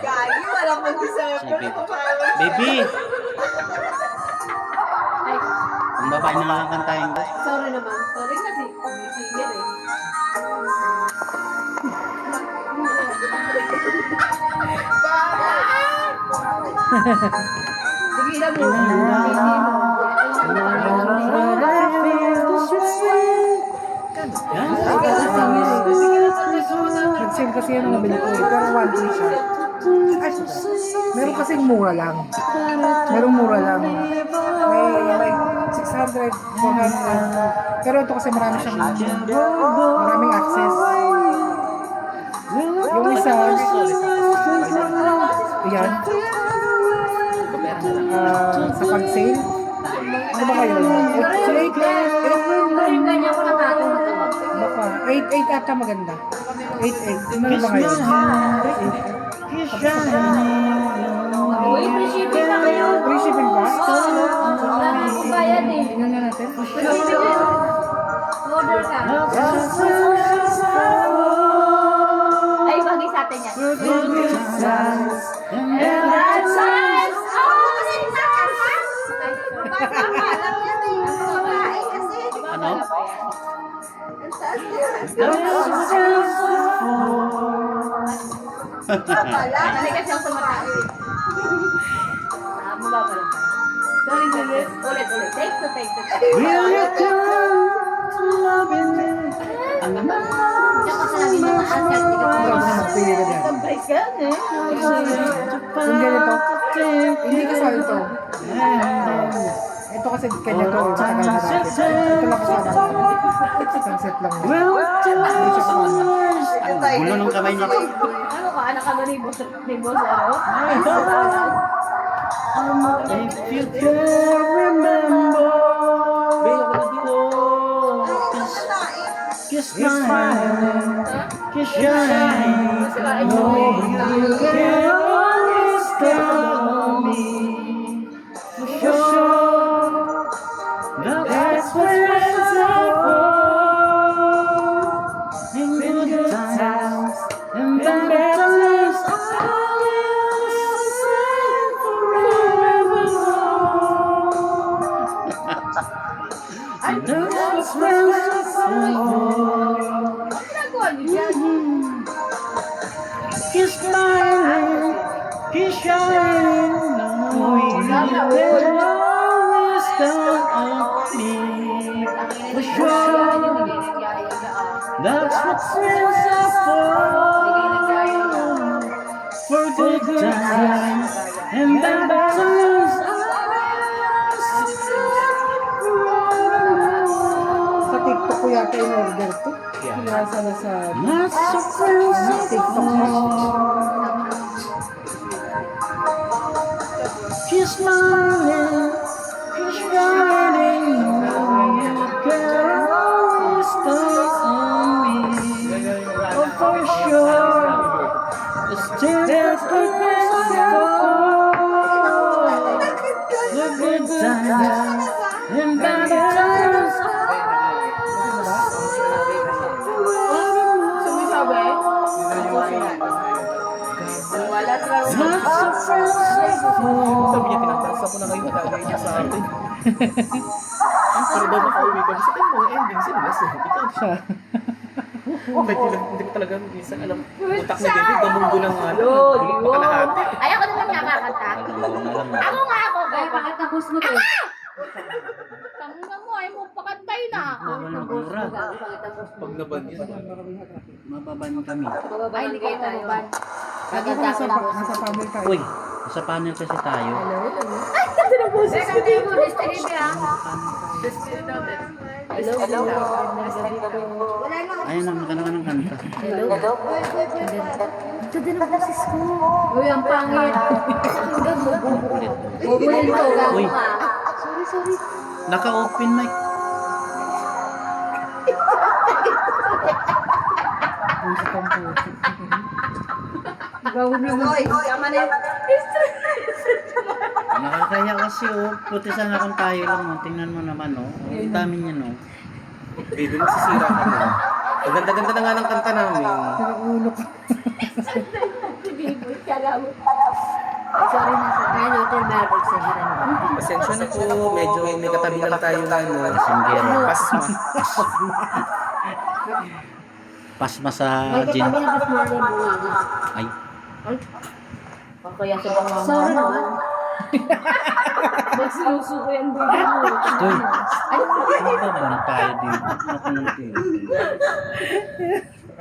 Gagi, walang mag-December. Fireworks! Baby! Ay, Ang babae na lang ang kantahin ko. sorry naman. Sorry kasi. Singer eh. Sige na mo. Nag-sing kasi yan ang nabili ko. Pero 1 siya. Ay, Meron kasing mura lang. Merong mura lang. May like 600, 400. Pero ito kasi marami siyang maraming access. Yung isa, ayan. Sa pag-sale. Ano ba kayo? So, 8 Ganyan ko natatong ito. baka. 8 ata maganda. 8. Ano ba kayo? 8. Uy, free shipping na kayo. Free shipping ba? Wala na akong bayad eh. Tingnan nga natin. Order ka. Ay, bagay sa atin yan. And that size. Oh, kasi Ano? Mali kasi ang tumataas eh. Mababa lang tayo. Sorry, ulit. Take to. Will you come to loving me? Diyan ka sa mga asset. Ikaw na magpili ka dyan. Surprise ka, eh. Yung ganito, hindi kasali ito. Ito kasi kanya to, matagal na natin. Ito lang kasama. Isang set lang yun. Hindi siya kasama. Ang gulo ng kamay niya. Ano ka? Anak ka ba ni boss? Ano? If you can remember, kiss mine, kiss shine. No, you can always count on me. For sure, that's where it's for. In good times and bad times, I will sing forevermore. That's where it's for. Ginagawa niyo yan. Kiss mine, kiss shine. No, you can always count on me. For sure, that's what friends are for good times and bad times. Sa TikTok ko yata in order to. Nasa na sa That's what friends are TikTok mo. Kiss smiling, kiss shining. You can always count on me. Oh, for sure. Still that's what friends are for. The good times and bad times. Sumisabi? Wala sa That's what friends are for. Sabi niya, tinatasa ko na kayo, nagagay niya sa atin. Pero daw makauwi kami sa akin, mga ending sinless eh. Ikaw siya. Hindi ko talaga minsan alam. Utak ni David, namunggo ng ano. Hindi ko pakalahati. Ay, ako naman nakakanta. Ako nga ako. Ay, bakit tapos mo to? Tangina mo, ay mo pakantay na. Pag naban yun. Mababan kami. Ay, hindi kayo taluban. Maganda Nasa, ko lang. nasa panel tayo. Uy, sa panel kasi tayo. Ay, ganda ng boses ko dito. Destiny ha. Hello. Ayun na, magkano ka ng kanta. Hello. Ganda ng boses ko. Uy, ang pangit. Hanggang bubulin ko. Uy. Sorry. Naka-open mic. Ang sa computer. Nakakaya kasi puti sana kung tayo lang. Tingnan mo naman ang dami niya Baby, magsisira ka na. Ang ganda-ganda na nga ng kanta namin. Pero ulo ko. Sorry na sa kaya hotel Maverick sa Hiran. Pasensya na po, medyo may katabi lang tayo na ano. Singgero. Pasma. Pasma sa May gin. katabi na pas morning bunga. Ay, Kaya sa mga sorry naman. Magsinusuko yan dito mo. Stoy. Ano ba tayo dito? Nakunti.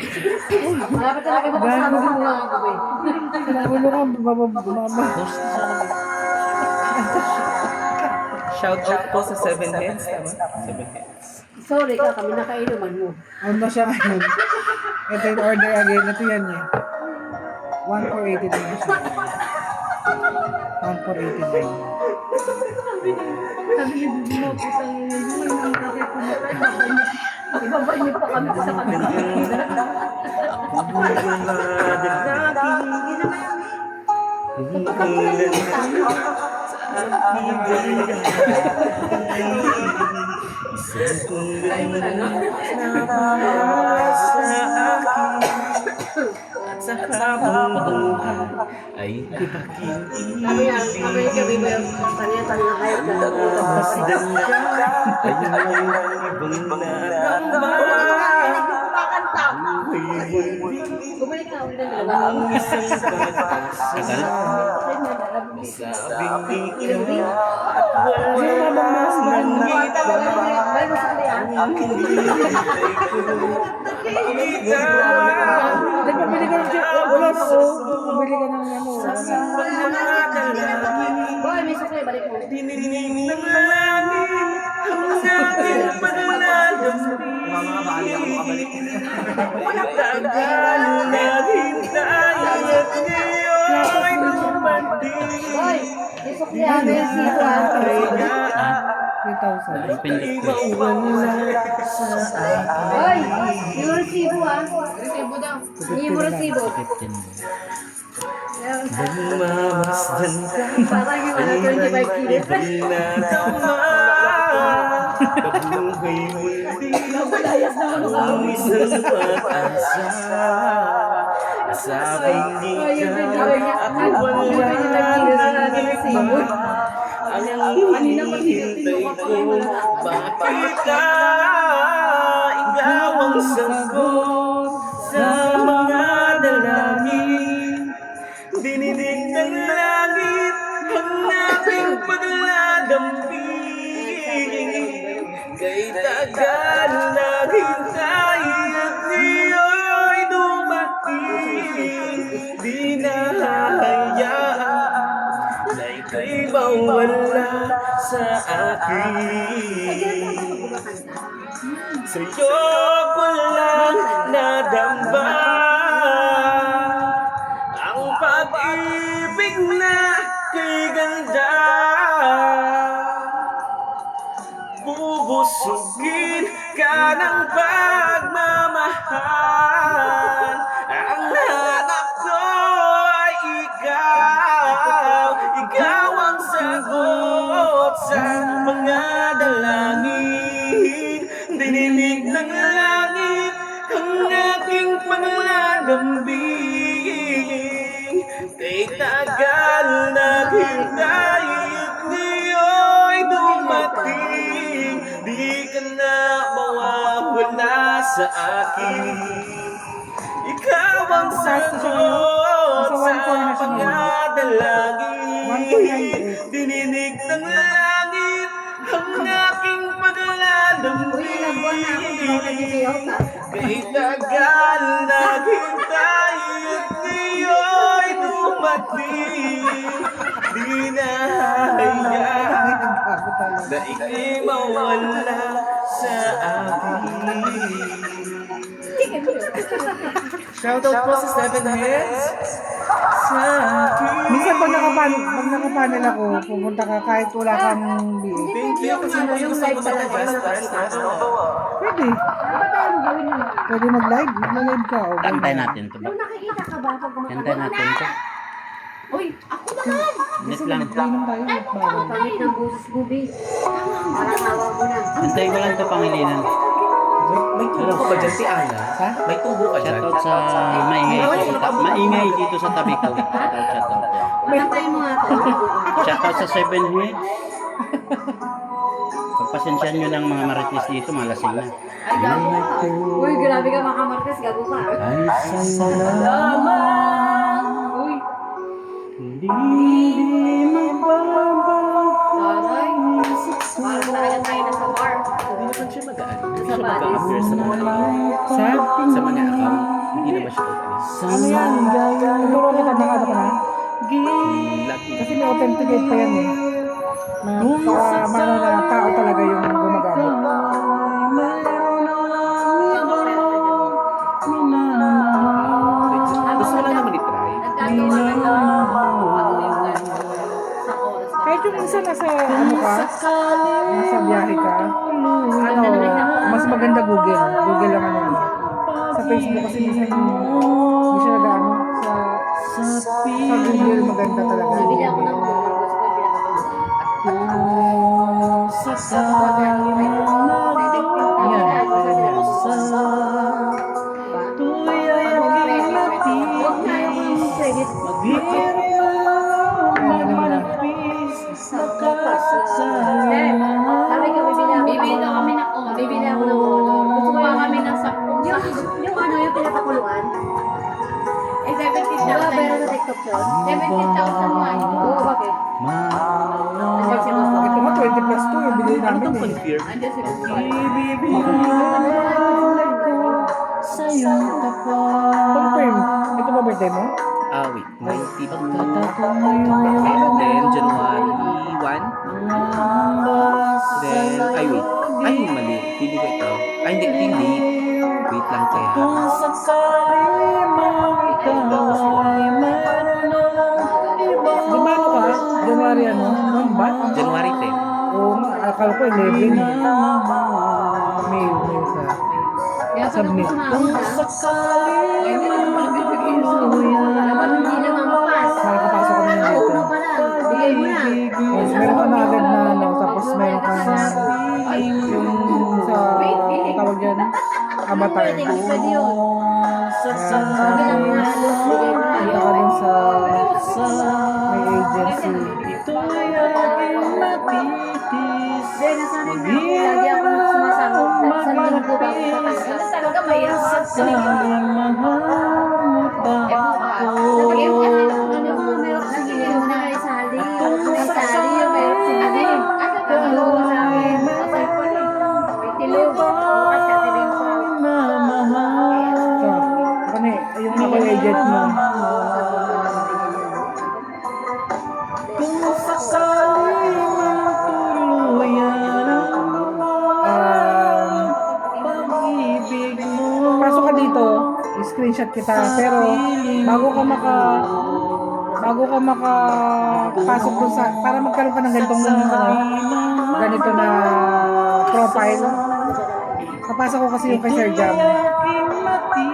Malapit talaga makasama mo mga ako eh. Ulo ka, bumaba. Shout out po sa 7 Heads, tama? 7 Heads. Sorry ka, kami nakainuman mo. Ano na siya ngayon? Ito yung order again. Ito yan eh. 1,480 na yan siya. 1,489. Sabi ni Bibi mo, putang ina yun, yung kakay pumatay, ibabay niyo pa kami sa kanila. At sa habang buhay ay aking Sabi niya, gabi ba yung kanina kayo na masdan ka ay may ibang nakakama. Bumalik na ulit ng dalawa. Ang isang pag-asa sabing ikaw at wala mas nangit pa Bye mo sa kanya. ang hinihintay ko. Kita Pabili ka ng check. Wala pa ko. Pabili ka ng ano. Boy, may sukli, balik mo. dinidinig ng langit ang aking paglalamig. Tagal na hintay at ngayon dumating. Boy, may sukli ah, may sito ah. 3,000. Mawala sa akin. Boy, yung resibo ah. Resibo daw. Hindi mo resibo. Nagmamasdan ka Parang yung ano, 25 kilos. ibang natama. Kabuhay muli Nabalayas na ako. ang isang pag-asa. Sabing ikaw at wala nang iba. Ang hinihintay ko, bakit ka ikaw ang sagot sa mga dalangin? Dinidig ng langit ang aking paglalambing. Kay tagal naghintay at ngayon dumating. Di na hayaan na ika'y mawala sa akin. Sa'yo ko lang nadamba ang pag-ibig na kay ganda. Bubusugin ka ng pagmamahal. Ang hanap ko ay ikaw. Ikaw ang sagot sa mga dalangin. Dininig ng langit ang aking paglalambing. Kay tagal naghintay at ngayon dumating. Di ka na mawawala sa akin. Ikaw ang sagot sa mga dalangin. Dininig ng langit ang aking paglalambing. Kay tagal naghintay at ngayon dumating. Di na hayaan na ika'y mawala sa akin. Shoutout po sa 7 Heads. Sa akin. Minsan pag nakapanel ako, pumunta ka kahit wala kang BA. Thank you kasi gusto ko sa stars na ito. Pwede. Ano tayo mo gawin yun? Pwede mag-live. Mag-live ka. O, Kantay natin to ba? Nung nakikita ka ba? Pag Kantay natin to. Uy, ako naman! Net lang. Inom tayo. Bawal. Pangit ng busis mo, B. Parang tawa mo na. Kantay ko lang to pangilinan. May tubo ka ba dyan si Ana? Ha? May tubo ka dyan? Shoutout sa maingay dito sa tabi ko. Shoutout yan. Kantayin mo nga ito. Shoutout sa 7 Heads. Pagpasensyahan nyo ng mga marites dito, malasing na. Ay, gago ka. Uy, grabe ka makamartes. Gago ka. Ay, salamat. Uy, Hindi magbabago. taray. Parang talaga tayo nasa bar. Hindi naman siya magaan. Sa bodies. Sa mga Sa? sa mga account. hindi naman siya obvious. Ano yan? Siguro kita nakano ka na? Lagi. Kasi may authenticate pa yan eh. Na mano na tao talaga yung gumagamit. Gusto ko lang naman i-try. Nagkagawa na lang ako yung gano'n. Sa oras na. Kahit yung isa nasa ano ka, nasa biyahe ka, ano, mas maganda Google. Google lang ano yun. Sa Facebook kasi minsan hindi siya nag-ano. Sa Google maganda talaga. Bibili ako ng gusto ko yung bibili daw kami ng bibili ako ng motor. Gusto ko lang kami ng 10. Yung ano, yung pinapakuluan? Eh, 17,000. Diba, pero sa TikTok yun? 17,000 nga. Oo, bakit? Ito nga 20 plus 2 yung binili Ano namin itong eh. confirm? Andiyan si Bukan. Confirm. Ito ba birthday mo? Ah, wait. 92. Then, January 1. Then, ay, wait. Ay, mali. Pili ko ito. Ay, hindi. Pili. Wait lang kaya. Di ba ano ka? January ano? Ano ba? January 10. Oo nga, akala ko 11 eh. May ka. Kaya Sa pag May. sumama ka, ay, hindi naman pala bibigyan sa dapat hindi naman mapas. Makakapasok kami ng dito. Uno pa lang. Bigay mo na. Yes, meron ka na agad na ano, tapos meron ka yung sa, tawag dyan, avatar. Pwede yun. Sabi lang mo na, bigay mo na. Kita ka dun sa may agency. Hindi, nasanay na ako. Lagi ako sumasabog. Sa linggo ba ako matanggal? Talaga mahirap. Eh, bukas. Ano mo, meron kasi yung mga isali. May sali yung meron sinali. Asa ka tulong sa akin? Sa cellphone eh. May tilog. Bukas ka tilog sa akin. So, ako na yung ako yung agent mo. Pasok ka dito, screenshot kita, pero bago ka makapasok dun sa, para magkaroon ka ng ganitong ganito na profile, napasok ko kasi yung kay Sir Jam.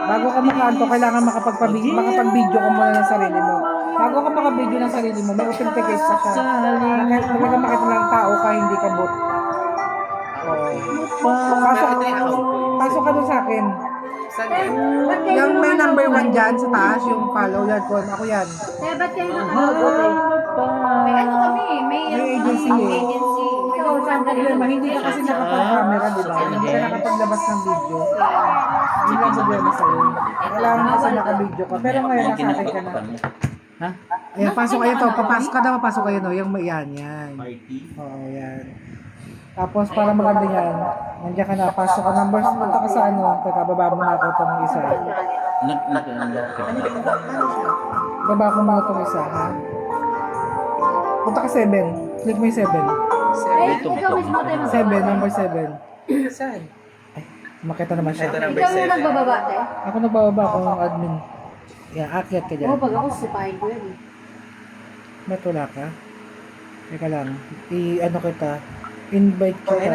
Bago ka makaanto, kailangan makapag-video ka muna ng sarili mo. Bago ka maka-video ng sarili mo, may authenticate pa siya. Talaga makita lang tao ka, hindi ka bot. Pasok ka dun sa akin. Yung may number 1 dyan sa taas, yung follow yan ko. Ako yan. Kaya ba't kayo nakakagot eh? May ano kami eh. May agency eh. agency. Ikaw, ang problema, hindi ka kasi nakapag-camera, di ba? Hindi ka nakapaglabas ng video. Hindi lang problema sa'yo. Kailangan kasi naka-video ka. Pero ngayon, nasa akin ka na. Ha? Ayan, pasok kayo to. Papasok ka na, papasok kayo no. Yung yan. Oo, yan. Tapos para maganda yan, nandiyan ka na, pasok ka numbers, punta ka sa ano, teka, baba mo na ako itong isa. Baba ko muna itong isa, ha? Punta ka 7, click mo yung 7. Eh, ikaw mismo tayo 7, number 7. Saan? Ay, makita naman siya. Ikaw yung nagbababa tayo? Ako nagbababa ako ng admin. Yan, akyat ka dyan. Oo, pag ako sipahin ko yun eh. May tula ka? Teka lang, i-ano kita, invite kita.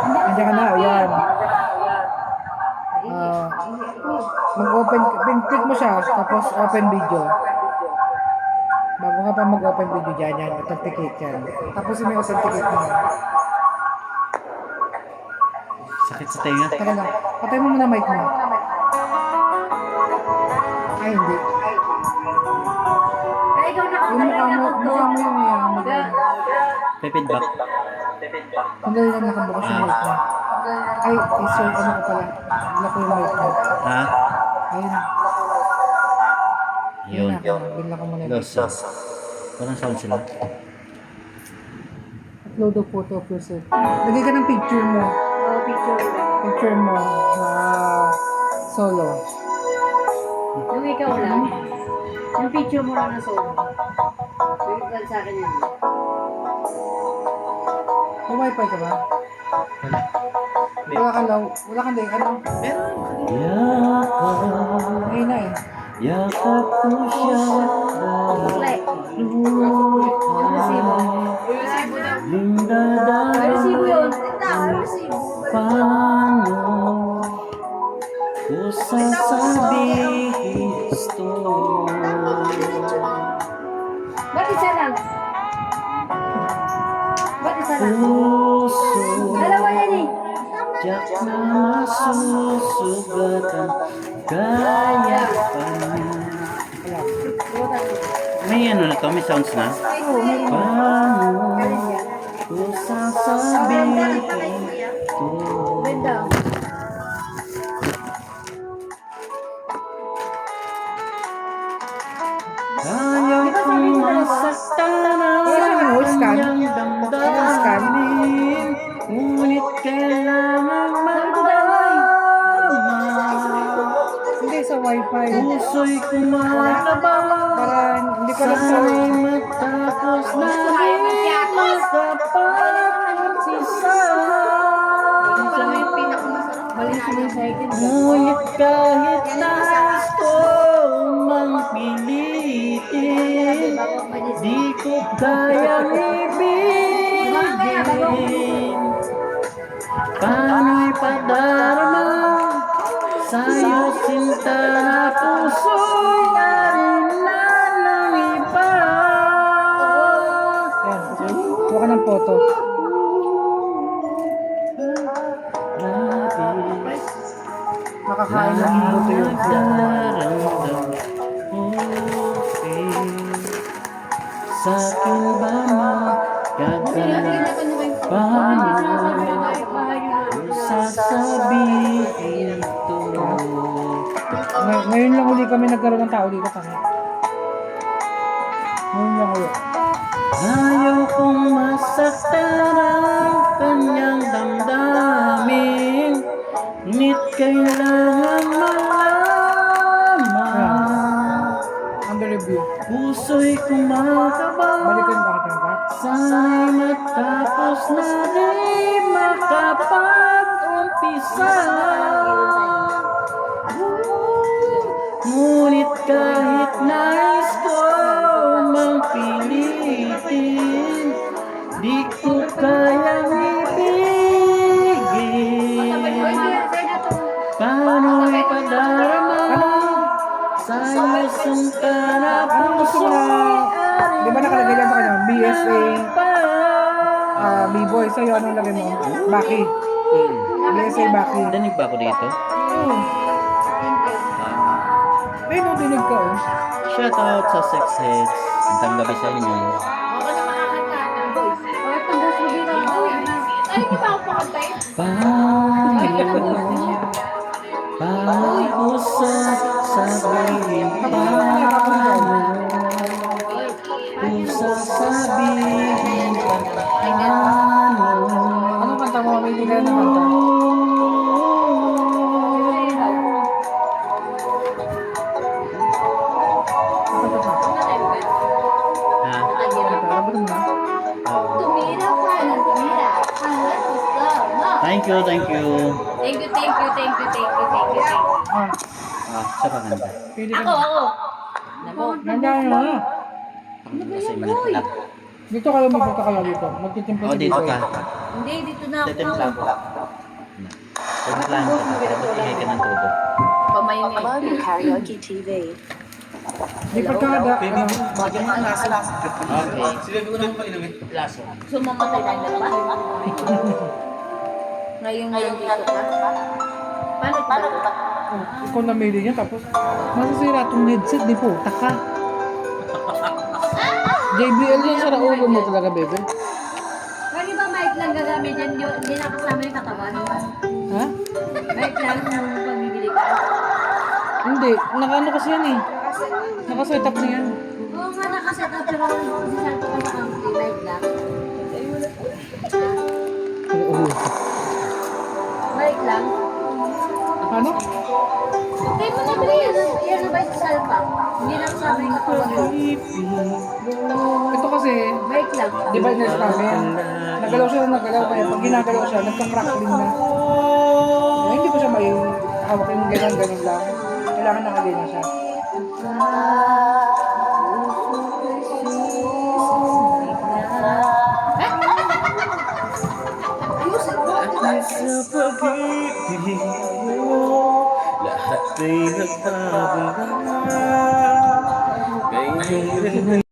Nandiyan ka na, ayan. Mag-open, click mo siya, tapos open video. Bago ka pa mag-open video dyan, yan, authenticate yan. Tapos may authenticate mo. Sakit sa tenga. Teka lang, patay mo muna mic mo. Ay, hindi. Ay, ikaw Yung nakakalaga mukha mo yung yan. Feedback. Sandali lang nakabukas yung mic mo. Ay, sir, ano ko pala? Wala ko yung mic mo. Ha? Ayun na. Yun. Bila ko muna yung Los. Parang sound sila. upload a photo of yourself. Lagay ka ng picture mo. picture. Picture mo. Solo. Yung ikaw lang. Yung picture mo lang na solo. Yung sa akin yan. May wifi ka ba? Wala ka lang. Wala ka din. Ano? Yakap, Mahina eh. yakap ko siya Play. dahil Yung resibo. yung May dadaan resibo yun. paano ko sasabihin gusto. Ba't isa lang? Ba't isa lang? Puso Dalawa yan eh. tiyak na masusugatan kaya pa niya. May ano na to? May sounds na? Paano ko sasabihin to? Ganda. Ayaw kong masaktan ang kanyang damdamin, ngunit kailangan malaman. Hindi, sa wifi. Puso'y kumakabang, Para hindi ko lang sa... sana'y matapos na rin makapagsisa. Balik sa mga second. Ngunit kahit nais ko mang pilitin, di ko kayang ibigin. Paano'y padarama sa'yo sinta na puso'y narina ng iba. Yan. Huwag ka ng photo. Nakakain ng buto yun. Sa'kin ba magagalit? Paano sasabihin ito? Ngayon lang uli kami nagkaroon ng tao dito kami. Ngayon lang uli. Ayaw kong masaktan ang kanyang damdamin, ngunit kailangan malaman. Under review. Puso'y kumakabang, Balikan ba kita ba? sana'y matapos na rin makapag-umpisa. Ngunit kahit nais ko mang pilitin, di ko kayang ibigin. Paano'y padarama sa'yo sumpa na puso'y Di ba nakalagay lang sa kanya? BSA, B-boy. Sa'yo, anong lagay mo? Baki. BSA Baki. Danig ba ako dito? Ay, no, dinig ka oh. Shout out sa Sex Heads. Ang gabi sa inyo. Ay, di ba ako pakantay? Paano sasabihin paano kung sasabihin paano Anong kanta mo? May hindi ka na kanta. Ha? Alam mo na. Tumira ka ng tumira. Hanggat gusto mo. Thank you, thank you. Thank you, thank you, thank you, thank you, thank you, thank you. Ah, Siya pa ganda. pili ka. Ako. Nako. Nandiyan mo na. Kasi manipulap. Dito kayo magpunta kayo dito. Magtitimpla O, si dito B-boy. ka. Hindi, dito na ako. Titimpla ko. Titimpla ko. Ingay ka ng tubo. Pamayong Love Karaoke TV. Di pagkada. Okay. Sumamatay tayo dalawa. Ngayong nandito ka. Paano ba? Ikaw namili niya tapos masasira itong headset. Di po, taka. JBL yung sa ulo mo talaga, bebe. Pwede ba mic lang gagamit yan? Hindi nakasama yung katawan. Ha? Mic lang yung pamibili ka. Hindi. Nakaano kasi yan eh. Nakaset up na yan. Oo nga nakaset up pero sisal ko sa ampli. Mic lang. Oo. Mic lang. Ano? Hindi lang sabi yung katawan ko. Ito kasi, Bike lang. di ba nurse namin? Nagalaw siya na nagalaw, kaya pag ginagalaw siya, nagka-crackling na. Kaya hindi ko siya may hawak yung ganun lang. Kailangan nakaganyan siya. Sa pag-ibig mo, lahat ay nagbabago na. Ngayon